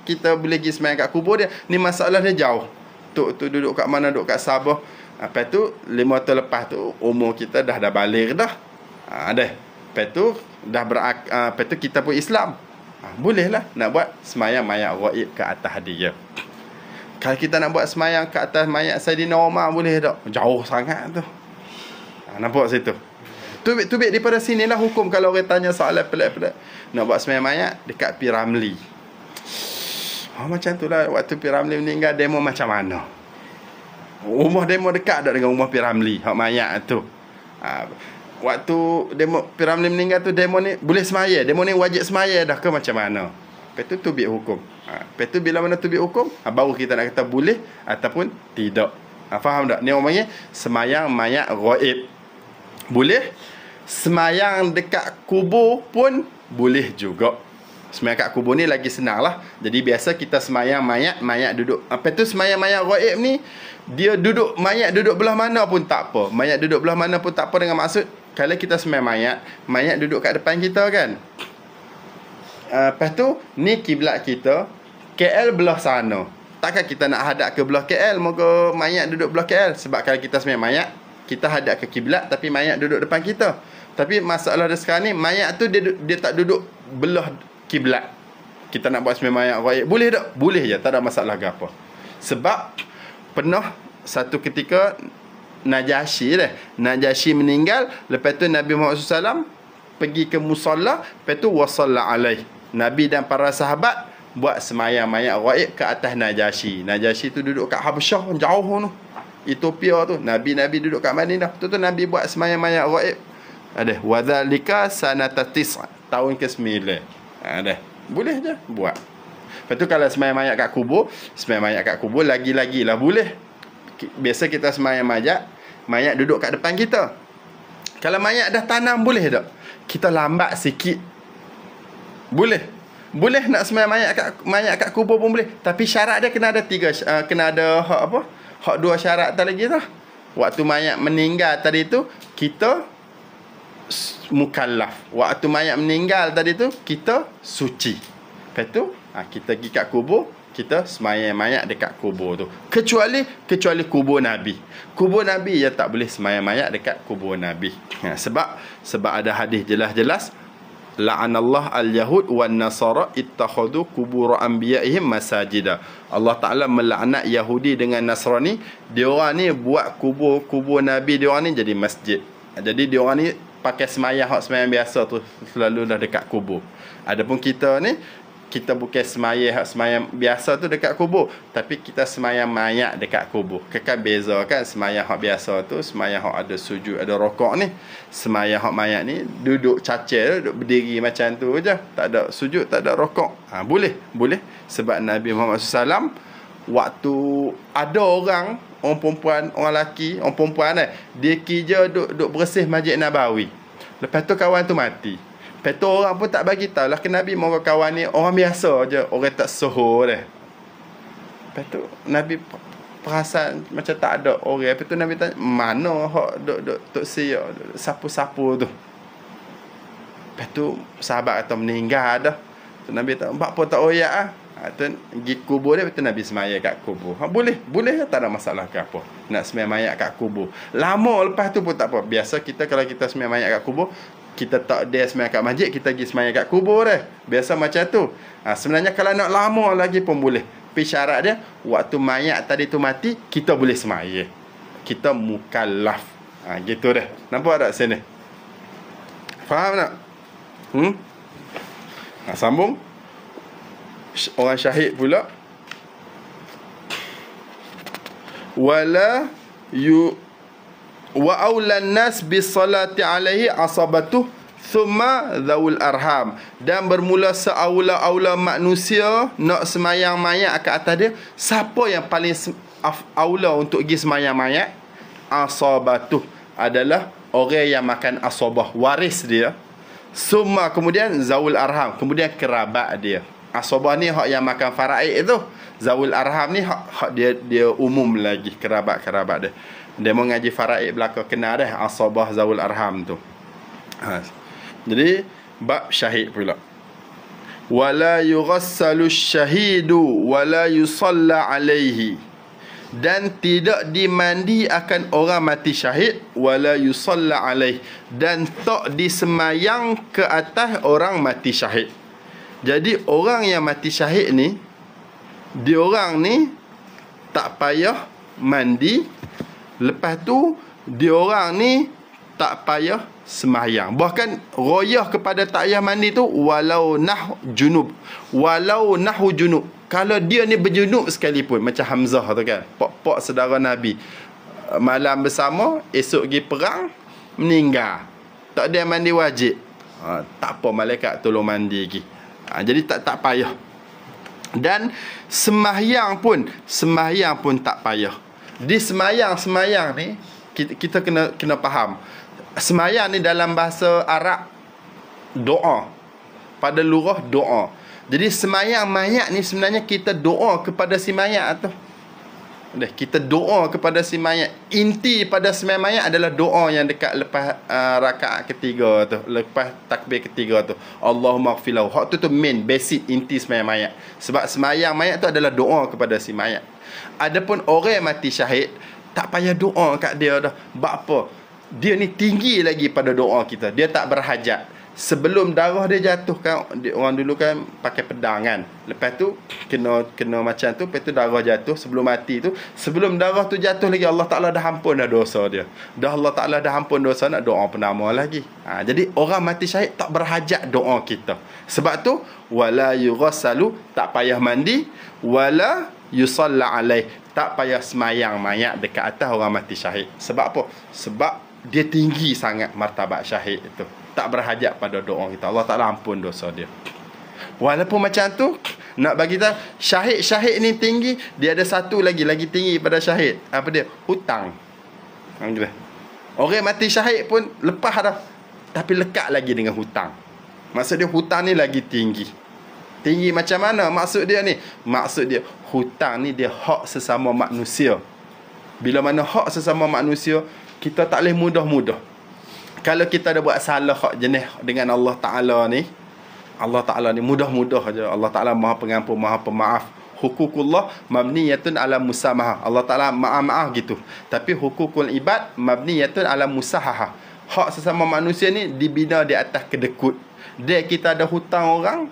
kita boleh pergi semayang kat kubur dia. Ni masalah dia jauh. Tok tu duduk kat mana? Duduk kat Sabah. Lepas tu 5 tahun lepas tu, umur kita dah balik dah. Dah. Lepas tu lepas tu kita pun Islam. Boleh lah nak buat semayang mayat ghaib ke atas dia. Kalau kita nak buat semayang ke atas mayat Saidina Umar, boleh tak? Jauh sangat tu. Nampak situ? Tubik daripada sinilah hukum. Kalau orang tanya soalan pelik-pelik, nak buat semayang mayat dekat P. Ramlee. Macam tu lah. Waktu P. Ramlee meninggal, demo macam mana? Rumah demo dekat tak dengan rumah P. Ramlee, hak mayat tu. Waktu demo P. Ramlee meninggal tu, demo ni boleh semaya, demo ni wajib semaya dah ke macam mana? Lepas tu tubik hukum. Lepas tu bila mana tubik hukum, baru kita nak kata boleh ataupun tidak. Faham tak? Ni orang panggil semayang mayat ghaib. Boleh. Semayang dekat kubur pun boleh juga. Semayang kat kubur ni lagi senang lah. Jadi biasa kita semayang mayat duduk. Lepas tu semayang mayat ghaib ni, dia duduk, mayat duduk belah mana pun tak apa. Mayat duduk belah mana pun tak apa, dengan maksud, kalau kita semayang mayat duduk kat depan kita kan. Lepas tu, ni kiblat kita, KL belah sana. Takkan kita nak hadap ke belah KL, moga mayat duduk belah KL. Sebab kalau kita semayang mayat, kita hadap ke kiblat, tapi mayat duduk depan kita. Tapi masalah dia sekarang ni, mayat tu dia tak duduk belah kiblat. Kita nak buat semayang mayat ghaib, boleh tak? Boleh je, tak ada masalah ke apa. Sebab pernah satu ketika Najasyi meninggal. Lepas tu Nabi Muhammad SAW pergi ke musalla. Lepas tu wasalla alaih. Nabi dan para sahabat buat semayang mayat ghaib ke atas Najasyi. Najasyi tu duduk kat Habsyah, jauh tu, Ethiopia tu. Nabi duduk kat Madinah. Betul tu Nabi buat semayang mayat ghaib. Ada wadzalika sanata tahun ke-9. Ada. Boleh je buat. Lepas tu kalau semayang mayat kat kubur, lagi-lagi lah boleh. Biasa kita semayang mayat duduk kat depan kita. Kalau mayat dah tanam boleh tak? Kita lambat sikit. Boleh nak semayang mayat kat kubur pun boleh. Tapi syarat dia kena ada kena ada hak 2 syarat tak lagi tau. Waktu mayat meninggal tadi tu kita mukallaf. Waktu mayat meninggal tadi tu kita suci. Lepas tu kita pergi kat kubur, kita semayang mayat dekat kubur tu. Kecuali kubur Nabi. Kubur Nabi ya tak boleh semayang mayat dekat kubur Nabi. Sebab ada hadis jelas-jelas, la'anallah al-yahud wan nasara ittakhadhu qubur anbiya'ihim masajida. Allah Taala melaknat Yahudi dengan Nasrani. Diorang ni buat kubur Nabi diorang ni jadi masjid. Jadi diorang ni pakai semayang biasa tu selalu dah dekat kubur. Adapun kita ni, kita bukan semayang biasa tu dekat kubur, tapi kita semayang mayat dekat kubur. Kekal beza kan, semayang hak biasa tu, semayang hak ada sujud, ada rokok ni. Semayang hak mayat ni duduk cacer, duduk berdiri macam tu je, tak ada sujud, tak ada rokok. Boleh sebab Nabi Muhammad SAW waktu ada orang perempuan, orang lelaki, orang perempuan dia kerja duduk bersih Masjid Nabawi. Lepas tu kawan tu mati. Lepas tu orang pun tak bagi tahu lah ke Nabi, moga kawan ni orang biasa je, orang tak sohor dah. Lepas tu Nabi perasan macam tak ada orang. Lepas tu Nabi tanya, mana hak duk tok siap, sapu-sapu tu. Lepas tu sahabat kata meninggal dah. Tu Nabi tak, apa tak oyak ah. Tu pergi kubur dia, betul Nabi semayang kat kubur. Boleh tak ada masalah ke apa nak semayang mayat kat kubur. Lama lepas tu pun tak apa. Biasa kita kalau kita semayang mayat kat kubur, kita tak ada semayang kat masjid, kita pergi semayang kat kubur dah. Biasa macam tu. Sebenarnya kalau nak lama lagi pun boleh. Tapi syarat dia, waktu mayat tadi tu mati, kita boleh semayang. Kita mukallaf. Gitu dah. Nampak tak sini? Faham tak? Sambung. Orang syahid pula, wa aulan nas bis salati alaihi asabatu thumma dhawul arham. Dan bermula seaula-aula manusia nak semayang mayat ke atas dia, siapa yang paling aula untuk pergi semayang mayat? Asabatu adalah orang yang makan asabah, waris dia. Summa kemudian zawul arham, kemudian kerabat dia. Asabah ni hak yang makan faraid tu. Zawul arham ni hak dia umum lagi, kerabat-kerabat dia. Dia mau ngaji faraid belaka kena dah asabah zawul arham tu. Jadi bab syahid pula. Wala yughassalu syahidu wala yusalla alaihi. Dan tidak dimandi akan orang mati syahid, wala yusalla alaihi, dan tak disemayang ke atas orang mati syahid. Jadi orang yang mati syahid ni, diorang ni tak payah mandi. Lepas tu diorang ni tak payah semayang. Bahkan royah kepada tak payah mandi tu walau nahu junub. Kalau dia ni berjunub sekalipun, macam Hamzah tu kan, pok-pok saudara Nabi, malam bersama, esok pergi perang, meninggal, tak ada mandi wajib. Tak apa, malaikat tolong mandi lagi. Jadi tak payah. Dan sembahyang pun tak payah. Di sembahyang ni kita kena faham. Sembahyang ni dalam bahasa Arab doa. Pada lurah doa. Jadi sembahyang mayat ni sebenarnya kita doa kepada si mayat tu. Kita doa kepada si mayat. Inti pada sembahyang mayat adalah doa yang dekat lepas rakaat ketiga tu, lepas takbir ketiga tu, Allahumma ighfirlahu. Hak tu main basic inti sembahyang mayat. Sebab sembahyang mayat tu adalah doa kepada si mayat. Adapun orang yang mati syahid, tak payah doa kat dia dah. Sebab apa? Dia ni tinggi lagi pada doa kita. Dia tak berhajat. sebelum darah dia jatuh kan, orang dulu kan pakai pedang kan. Lepas tu kena macam tu, lepas tu darah jatuh sebelum mati tu. Sebelum darah tu jatuh lagi, Allah Taala dah ampun dah dosa dia. Dah Allah Taala dah ampun dosa, nak doa penama lagi. Jadi orang mati syahid tak berhajat doa kita. Sebab tu wala yughassalu, tak payah mandi, wala yusalla alaih, tak payah semayang mayat dekat atas orang mati syahid. Sebab apa? Sebab dia tinggi sangat martabat syahid itu. Tak berhajat pada doa kita. Allah Ta'ala ampun dosa dia. Walaupun macam tu, nak bagi tahu syahid ni tinggi, dia ada satu lagi tinggi pada syahid. Apa dia? Hutang. Orang mati syahid pun lepas dah, tapi lekat lagi dengan hutang. Maksud dia hutang ni lagi tinggi. Tinggi macam mana maksud dia ni? Maksud dia hutang ni dia hak sesama manusia. Bila mana hak sesama manusia, kita tak boleh mudah-mudah. Kalau kita ada buat salah hak jenis dengan Allah Ta'ala ni, Allah Ta'ala ni mudah-mudah aja. Allah Ta'ala Maha Pengampun, Maha Pemaaf. Hukukullah mabniyatun ala musamahah. Allah Ta'ala maaf gitu. Tapi hukukul ibad mabniyatun ala musahaha. Hak sesama manusia ni dibina di atas kedekut. Dia kita ada hutang orang,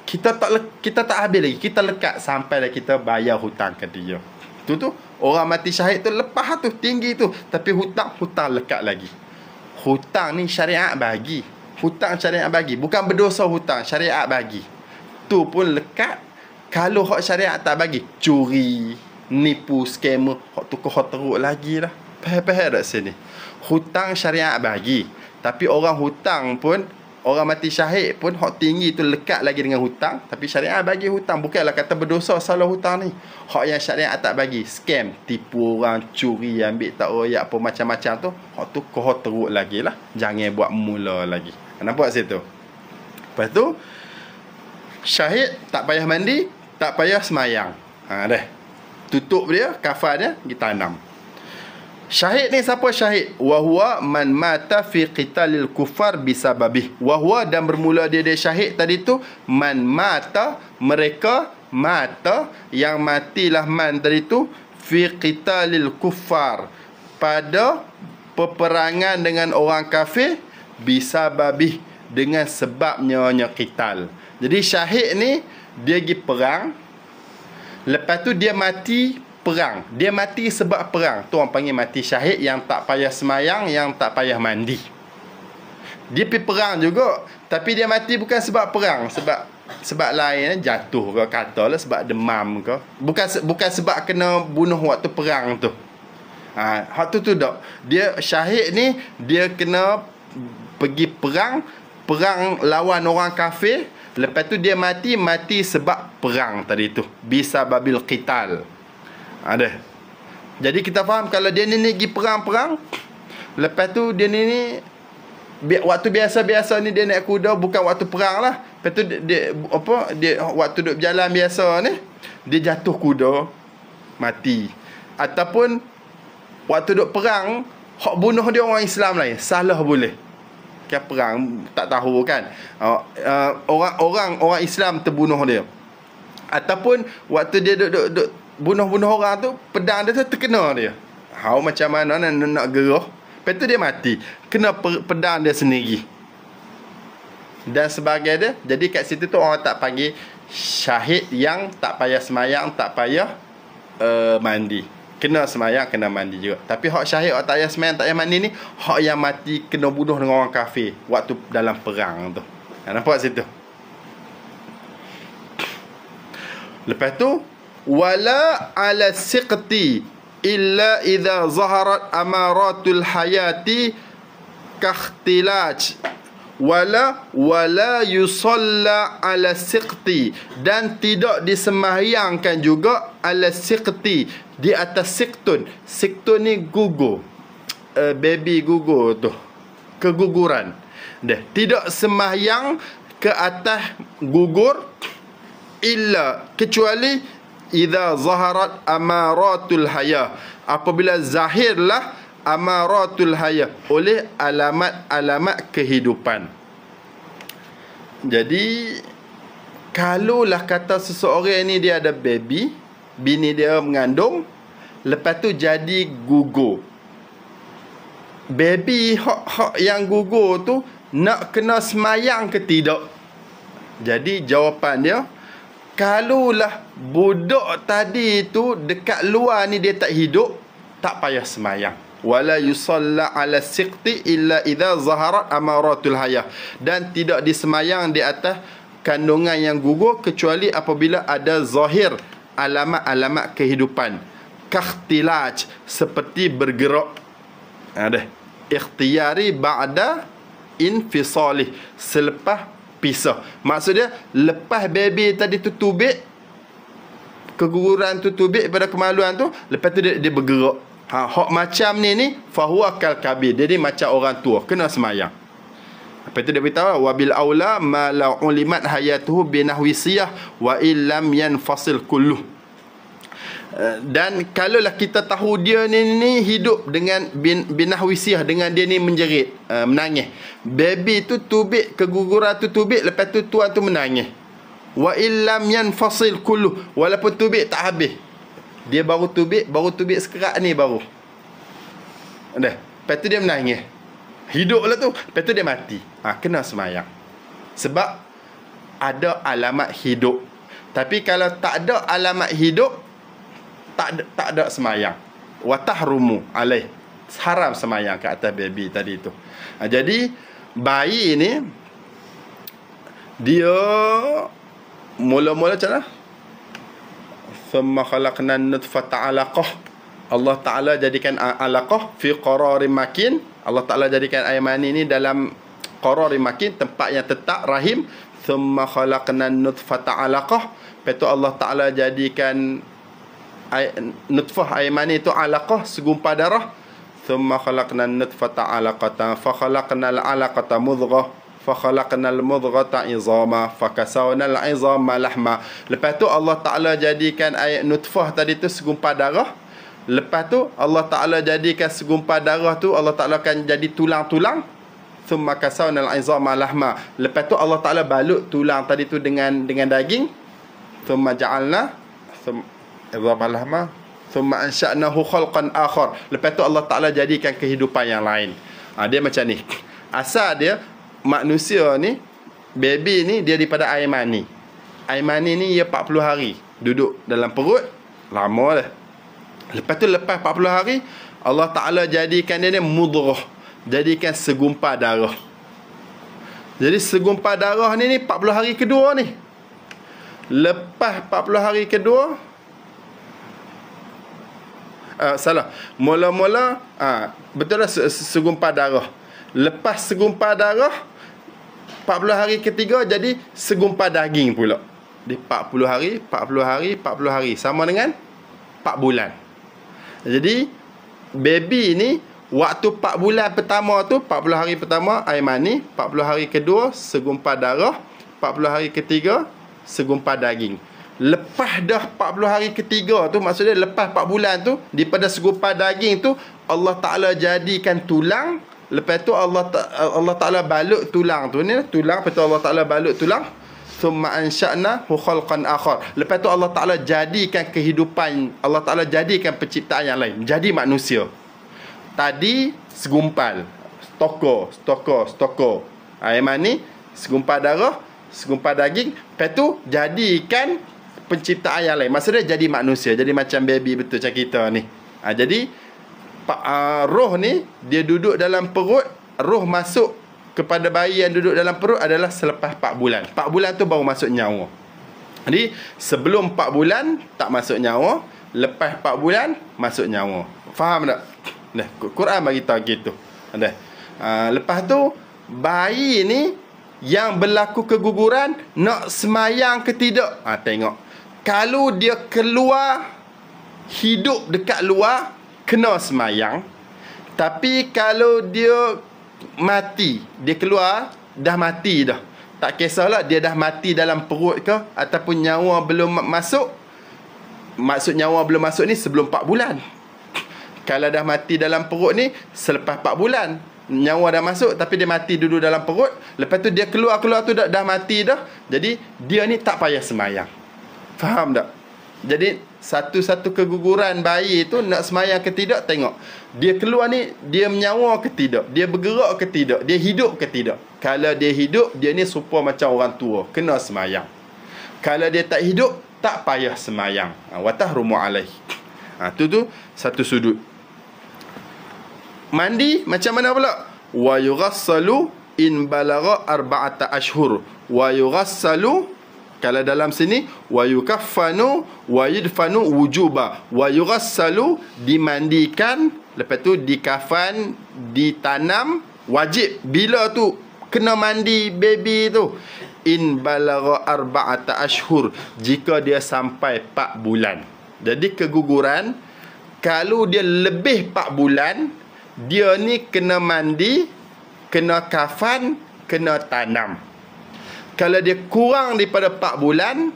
kita tak habis lagi. Kita lekat sampai kita bayar hutang ke dia. Tu orang mati syahid tu lepas tu tinggi tu, tapi hutang lekat lagi. Hutang ni syariat bagi. Hutang syariat bagi. Bukan berdosa hutang, syariat bagi. Tu pun lekat. Kalau hak syariat tak bagi, curi, nipu, scammer, hak tu kau teruk lagi lah. Faham tak sini? Hutang syariat bagi. Tapi orang hutang pun, orang mati syahid pun hak tinggi tu lekat lagi dengan hutang. Tapi syariat bagi hutang. Bukanlah kata berdosa salah hutang ni. Hak yang syariat tak bagi, scam, tipu orang, curi, ambil tak royak apa macam-macam tu, hak tu kau teruk lagi lah. Jangan buat mula lagi. Nampak situ? Lepas tu syahid tak payah mandi, tak payah semayang. Dah. Tutup dia, kafan dia, ditanam. Syahid ni siapa syahid? Wahuwa man mata fi qitalil kufar bisababih. Wahuwa, dan bermula dia syahid tadi tu, man mata, mereka mata, yang matilah man tadi tu, fi qitalil kufar, pada peperangan dengan orang kafir, bisababih, dengan sebabnya qital. Jadi syahid ni dia pergi perang, lepas tu dia mati perang. Dia mati sebab perang. Tu orang panggil mati syahid, yang tak payah semayang, yang tak payah mandi. Dia pergi perang juga, tapi dia mati bukan sebab perang, sebab lain, jatuh ke, katalah sebab demam ke. Bukan sebab kena bunuh waktu perang tu. Hak tu tak. Dia syahid ni dia kena pergi perang lawan orang kafir. Lepas tu dia mati sebab perang tadi tu. Bisa babil qital. Ada. Jadi kita faham kalau dia ni pergi perang. Lepas tu dia ni waktu biasa-biasa ni dia naik kuda, bukan waktu perang lah. Lepas tu dia waktu duduk berjalan biasa ni, dia jatuh kuda, mati. Ataupun waktu duduk perang, hak bunuh dia orang Islam lain, salah boleh. Kan perang tak tahu kan, orang Islam terbunuh dia. Ataupun waktu dia duduk bunuh orang tu, pedang dia tu terkena dia. Macam mana nak gerah. Lepas tu dia mati, kena pedang dia sendiri dan sebagainya. Jadi kat situ tu orang tak panggil syahid yang tak payah semayang, tak payah mandi. Kena semayang, kena mandi juga. Tapi hak syahid, hak tak payah semayang, tak payah mandi ni, hak yang mati kena bunuh dengan orang kafir waktu dalam perang tu. Nampak situ? Lepas tu, wala ala siqti illa idza zaharat amaratul hayati kakhtilaj. Wala yusalla ala siqti, dan tidak disembahyangkan juga ala siqti, di atas siktun. Siktun ni gugur, baby gugur tu, keguguran. Tidak sembahyang ke atas gugur, illa, kecuali idza zaharat amaratul haya, apabila zahirlah amaratul haya, oleh alamat-alamat kehidupan. Jadi kalaulah kata seseorang ni dia ada baby, bini dia mengandung, lepas tu jadi gugur. Baby hak yang gugur tu nak kena semayang ke tidak? Jadi jawapan dia, kalaulah budak tadi tu dekat luar ni dia tak hidup, tak payah semayang. Wala yusalla ala siqti illa idza zaharat amaratul hayah. Dan tidak disemayang di atas kandungan yang gugur kecuali apabila ada zahir alamat-alamat kehidupan. Kakhtilaj, seperti bergerak. Ada ikhtiyari ba'da infisali, selepas pisah. Maksudnya lepas baby tadi tu tubik, keguguran tu tubik pada kemaluan tu, lepas tu dia bergerak. Hak macam ni fahuwa kal kabir, dia ni macam orang tua, kena semayang. Lepas tu dia beritahu, wabil aula ma la ulimat hayatuhu binahwisiyah wa illam yanfasil kulluh. Dan kalaulah kita tahu dia ni hidup dengan binahwisiyah, dengan dia ni menjerit, menangis. Baby tu tubik, keguguran tu tubik, lepas tu tuan tu menangis. Wa illam yanfasil kulluh, walaupun tubik tak habis. Dia baru tubik sekerat ni baru. Dah. Lepas tu dia menangis. Hidup lah tu. Lepas tu dia mati. Kena semayang. Sebab ada alamat hidup. Tapi kalau tak ada alamat hidup, tak ada semayang. Wa tahrumu alaih. Haram semayang ke atas baby tadi tu. Jadi bayi ni dia mula-mula macam mana? Thumma khalaqna nutfata 'alaqah. Allah Ta'ala jadikan alaqah fi qararin makin. Allah Ta'ala jadikan air mani ni dalam qararin makin, tempat yang tetap, rahim. Thumma khalaqna nutfata 'alaqah. Lepas tu Allah Ta'ala jadikan nutfah air mani tu 'alaqah, segumpal darah. Thumma khalaqna nutfata 'alaqatan fa khalaqna al-'alaqata mudghah fa khalaqna al-mudghata 'izama fa kasawna al-'izama lahma. Lepas tu Allah Ta'ala jadikan air nutfah tadi tu segumpal darah. Lepas tu Allah Ta'ala jadikan segumpal darah tu, Allah Ta'ala akan jadi tulang-tulang. Thumma kasawna al-'izama lahma. Lepas tu Allah Ta'ala balut tulang tadi tu dengan daging. Thumma ja'alna 'izama lahma thumma ansha'nahu khalqan akhar. Lepas tu Allah Ta'ala jadikan kehidupan yang lain. Dia macam ni. Asal dia manusia ni, baby ni, dia daripada air mani. Air mani ni ia 40 hari duduk dalam perut, lama dah. Lepas tu lepas 40 hari Allah Ta'ala jadikan dia ni mudghah, jadikan segumpal darah. Jadi segumpal darah ni 40 hari kedua ni. Lepas 40 hari kedua, salah, mula-mula betul lah segumpal darah. Lepas segumpal darah 40 hari ketiga jadi segumpal daging pula. Di 40 hari, 40 hari, 40 hari, sama dengan 4 bulan. Jadi baby ni waktu 4 bulan pertama tu, 40 hari pertama air mani, 40 hari kedua segumpal darah, 40 hari ketiga segumpal daging. Lepas dah 40 hari ketiga tu, maksudnya lepas 4 bulan tu, daripada segumpal daging tu Allah Ta'ala jadikan tulang. Lepas tu Allah Ta'ala balut tulang tu ni, tulang, lepas tu Allah Ta'ala balut tulang. Thumma ansha'nahu khalqan akhar. Lepas tu Allah Ta'ala jadikan kehidupan, Allah Ta'ala jadikan penciptaan yang lain, jadi manusia. Tadi segumpal, stokor air mani, segumpal darah, segumpal daging. Lepas tu jadikan penciptaan yang lain, maksudnya jadi manusia, jadi macam baby betul macam kita ni. Jadi roh ni dia duduk dalam perut, roh masuk kepada bayi yang duduk dalam perut adalah selepas 4 bulan. 4 bulan tu baru masuk nyawa. Jadi sebelum 4 bulan tak masuk nyawa, lepas 4 bulan masuk nyawa. Faham tak? Dah, Quran bagi tahu gitu. Dah. Lepas tu bayi ni yang berlaku keguguran nak semayang ke tidak? Tengok. Kalau dia keluar, hidup dekat luar, kena semayang. Tapi kalau dia mati, dia keluar dah mati dah, tak kisahlah dia dah mati dalam perut ke ataupun nyawa belum masuk. Maksud nyawa belum masuk ni sebelum 4 bulan. Kalau dah mati dalam perut ni selepas 4 bulan, nyawa dah masuk tapi dia mati dulu dalam perut. Lepas tu dia keluar tu dah mati dah. Jadi dia ni tak payah semayang. Faham tak? Jadi satu-satu keguguran bayi tu nak semayang ke tidak, tengok dia keluar ni, dia menyawa ke tidak, dia bergerak ke tidak, dia hidup ke tidak. Kalau dia hidup, dia ni serupa macam orang tua, kena semayang. Kalau dia tak hidup, tak payah semayang. Wa tahrumu alaih. Tu satu sudut. Mandi macam mana pula? Wa yughassalu in balagha arba'ata ashhur. Wa yughassalu, kalau dalam sini, wa yukaffanu wa yudfanu wujuba. Wa yughassalu, dimandikan, lepas tu dikafan, ditanam, wajib. Bila tu kena mandi baby tu? In balagha arba'ata ashhur, jika dia sampai 4 bulan. Jadi keguguran, kalau dia lebih 4 bulan, dia ni kena mandi, kena kafan, kena tanam. Kalau dia kurang daripada 4 bulan,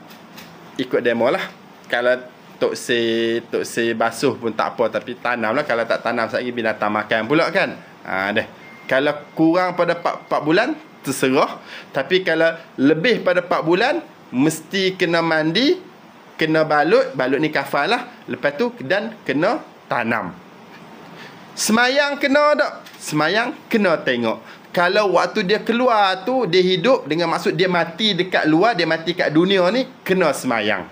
ikut demo lah. Kalau tok se basuh pun tak apa, tapi tanam lah. Kalau tak tanam, sekali binatang makan pula kan. Dah. Kalau kurang pada 4 bulan, terserah. Tapi kalau lebih pada 4 bulan, mesti kena mandi, kena balut ni kafan lah. Lepas tu, dan kena tanam. Semayang kena tak? Semayang kena tengok. Kalau waktu dia keluar tu, dia hidup, dengan maksud dia mati dekat luar, dia mati kat dunia ni, kena semayang.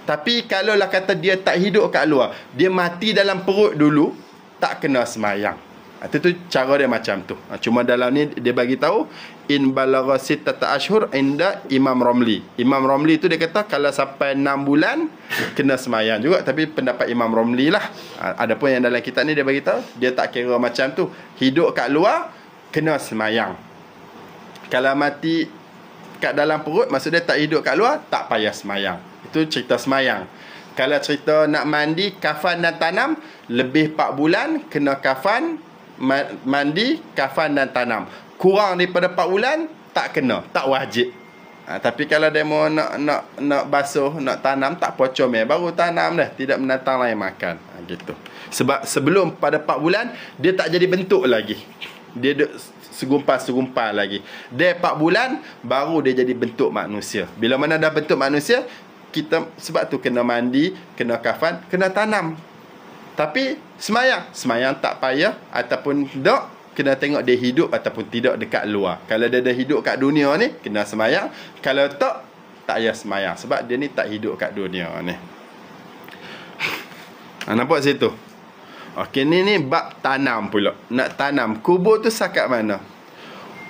Tapi kalau lah kata dia tak hidup kat luar, dia mati dalam perut dulu, tak kena semayang. Itu cara dia macam tu. Cuma dalam ni dia bagi tahu in balagha sittata ashhur inda Imam Romli. Imam Romli tu dia kata kalau sampai 6 bulan kena semayang juga, tapi pendapat Imam Romli lah. Adapun yang dalam kitab ni dia bagi tahu dia tak kira macam tu. Hidup kat luar kena semayang. Kalau mati kat dalam perut, maksud dia tak hidup kat luar, tak payah semayang. Itu cerita semayang. Kalau cerita nak mandi, kafan dan tanam, lebih 4 bulan kena kafan, mandi, kafan dan tanam. Kurang daripada 4 bulan, tak kena, tak wajib. Tapi kalau dia mau nak basuh, nak tanam, tak apa, comel baru tanam dah, tidak menatang lain makan. Gitu. Sebab sebelum pada 4 bulan, dia tak jadi bentuk lagi. Dia segumpal lagi. Dia 4 bulan, baru dia jadi bentuk manusia. Bila mana dah bentuk manusia, kita sebab tu kena mandi, kena kafan, kena tanam. Tapi semayang tak payah, ataupun tak, kena tengok dia hidup ataupun tidak dekat luar. Kalau dia dah hidup kat dunia ni, kena semayang. Kalau tak payah semayang, sebab dia ni tak hidup kat dunia ni. Nampak situ? Okey, ni bab tanam pula. Nak tanam, kubur tu sakat mana?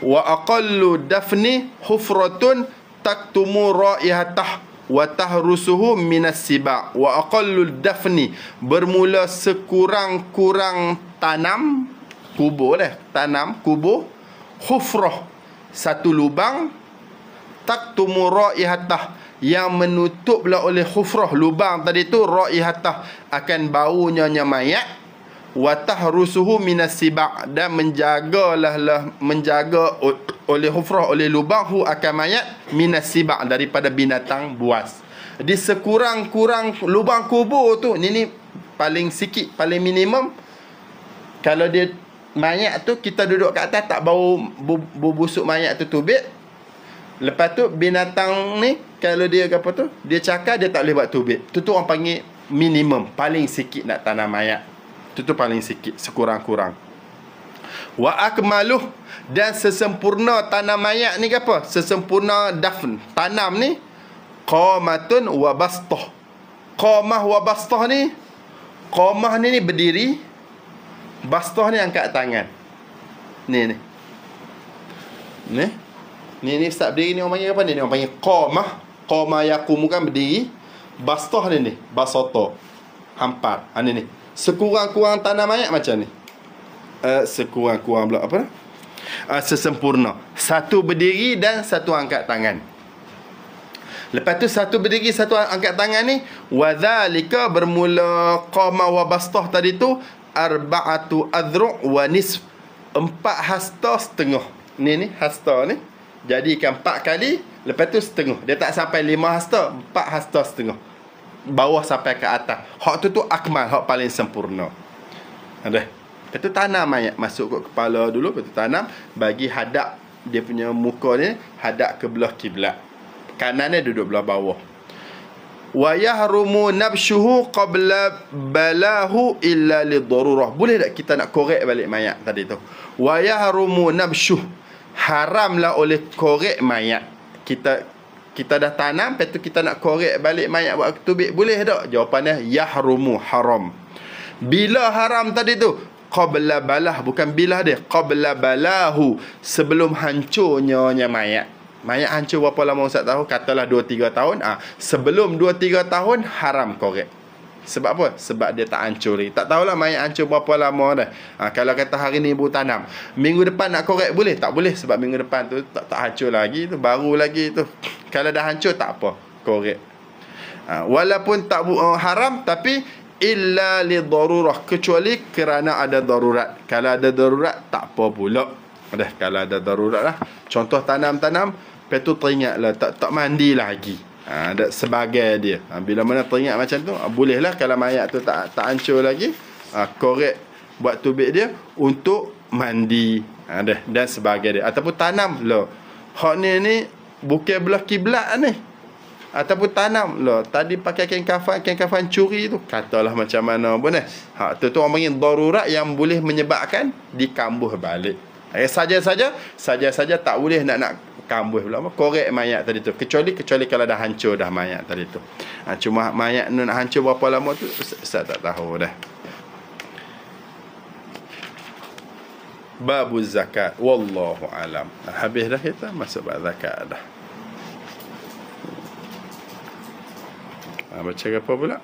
Wa aqallu dafni hufratun taktumu raihatah wa tahrusuhu minas siba. Wa aqallu dafni, bermula sekurang-kurang tanam kubur lah, tanam kubur, hufrah, satu lubang, taktumu raihatah, yang menutuplah oleh hufrah, lubang tadi tu, raihatah, akan baunya mayat, wa tahrusuhu minas siba, dan menjaga oleh hufrah, oleh lubang, hu akan mayat, minas siba, daripada binatang buas. Jadi sekurang-kurang lubang kubur tu, ni paling sikit, paling minimum. Kalau dia mayat tu, kita duduk kat atas, tak bau busuk mayat tu tubik. Lepas tu binatang ni, kalau dia apa tu, dia cakar, dia tak boleh buat tubik. Tu orang panggil minimum, paling sikit nak tanam mayat. Itu paling sikit, sekurang-kurang. Wa akmaluh, dan sesempurna tanam mayat ni ke apa? Sesempurna dafn, tanam ni, qamatun wa bastah. Qamah wa bastah ni, qamah ni berdiri, bastah ni angkat tangan. Ni start berdiri ni orang panggil apa ni? Orang panggil qamah. Qamah yaqumu kan berdiri. Bastah ni basata, hampar. Ni sekurang-kurang tanam mayat macam ni. Sekurang-kurang pula apa? Sesempurna. Satu berdiri dan satu angkat tangan. Lepas tu satu berdiri, satu angkat tangan ni, wa dzalika, bermula qamah wa bastah tadi tu, arba'atu adru' wa nisf, 4 hasta setengah. Ni hasta ni jadikan 4 kali, lepas tu setengah. Dia tak sampai 5 hasta, 4 hasta setengah, bawah sampai ke atas. Hak tu akmal, hak paling sempurna. Ada. Lepas tu tanam mayat, masuk ke kepala dulu, lepas tu tanam, bagi hadap dia punya muka ni, hadap ke belah kiblat. Kanan dia duduk belah bawah. wa yahrumu nabshuhu qabla balahu illa lidarurah. Boleh tak kita nak korek balik mayat tadi tu? Wa yahrumu nabshuh, haramlah oleh korek mayat. Kita dah tanam, lepas tu kita nak korek balik mayat buat ketubik, boleh tak? Jawapannya yahrumu, haram. Bila haram tadi tu? Qabla balah, bukan bilah dia, qabla balahu, sebelum hancurnya mayat. Mayat hancur berapa lama Ustaz tahu? Katalah 2-3 tahun. Sebelum 2-3 tahun haram korek. Sebab apa? Sebab dia tak hancur lagi. Tak tahulah mayat hancur berapa lama dah. Kalau kata hari ni ibu tanam, minggu depan nak korek boleh? Tak boleh, sebab minggu depan tu tak hancur lagi tu, baru lagi tu. Kalau dah hancur tak apa, korek. Walaupun tak haram, tapi illa li darurah, kecuali kerana ada darurat. Kalau ada darurat tak apa pula. Kalau ada darurat lah. Contoh tanam-tanam, lepas tu teringatlah tak mandi lagi. Ada sebagai dia. Bila mana teringat macam tu, bolehlah kalau mayat tu tak hancur lagi, korek buat tubik dia untuk mandi. Dan sebagai dia. Ataupun tanam lah. Hak ni bukan belah kiblat ni. Ataupun tanam lah. Tadi pakai kain kafan curi tu. Katalah macam mana pun tu orang panggil darurat yang boleh menyebabkan dikambuh balik. Saja-saja tak boleh nak kambuh pula, korek mayat tadi tu, kecuali kalau dah hancur dah mayat tadi tu. Cuma mayat nak hancur berapa lama tu saya tak tahu dah. Babuz zakat, wallahu alam. Habis dah kita masuk bab zakat dah. Baca apa pula?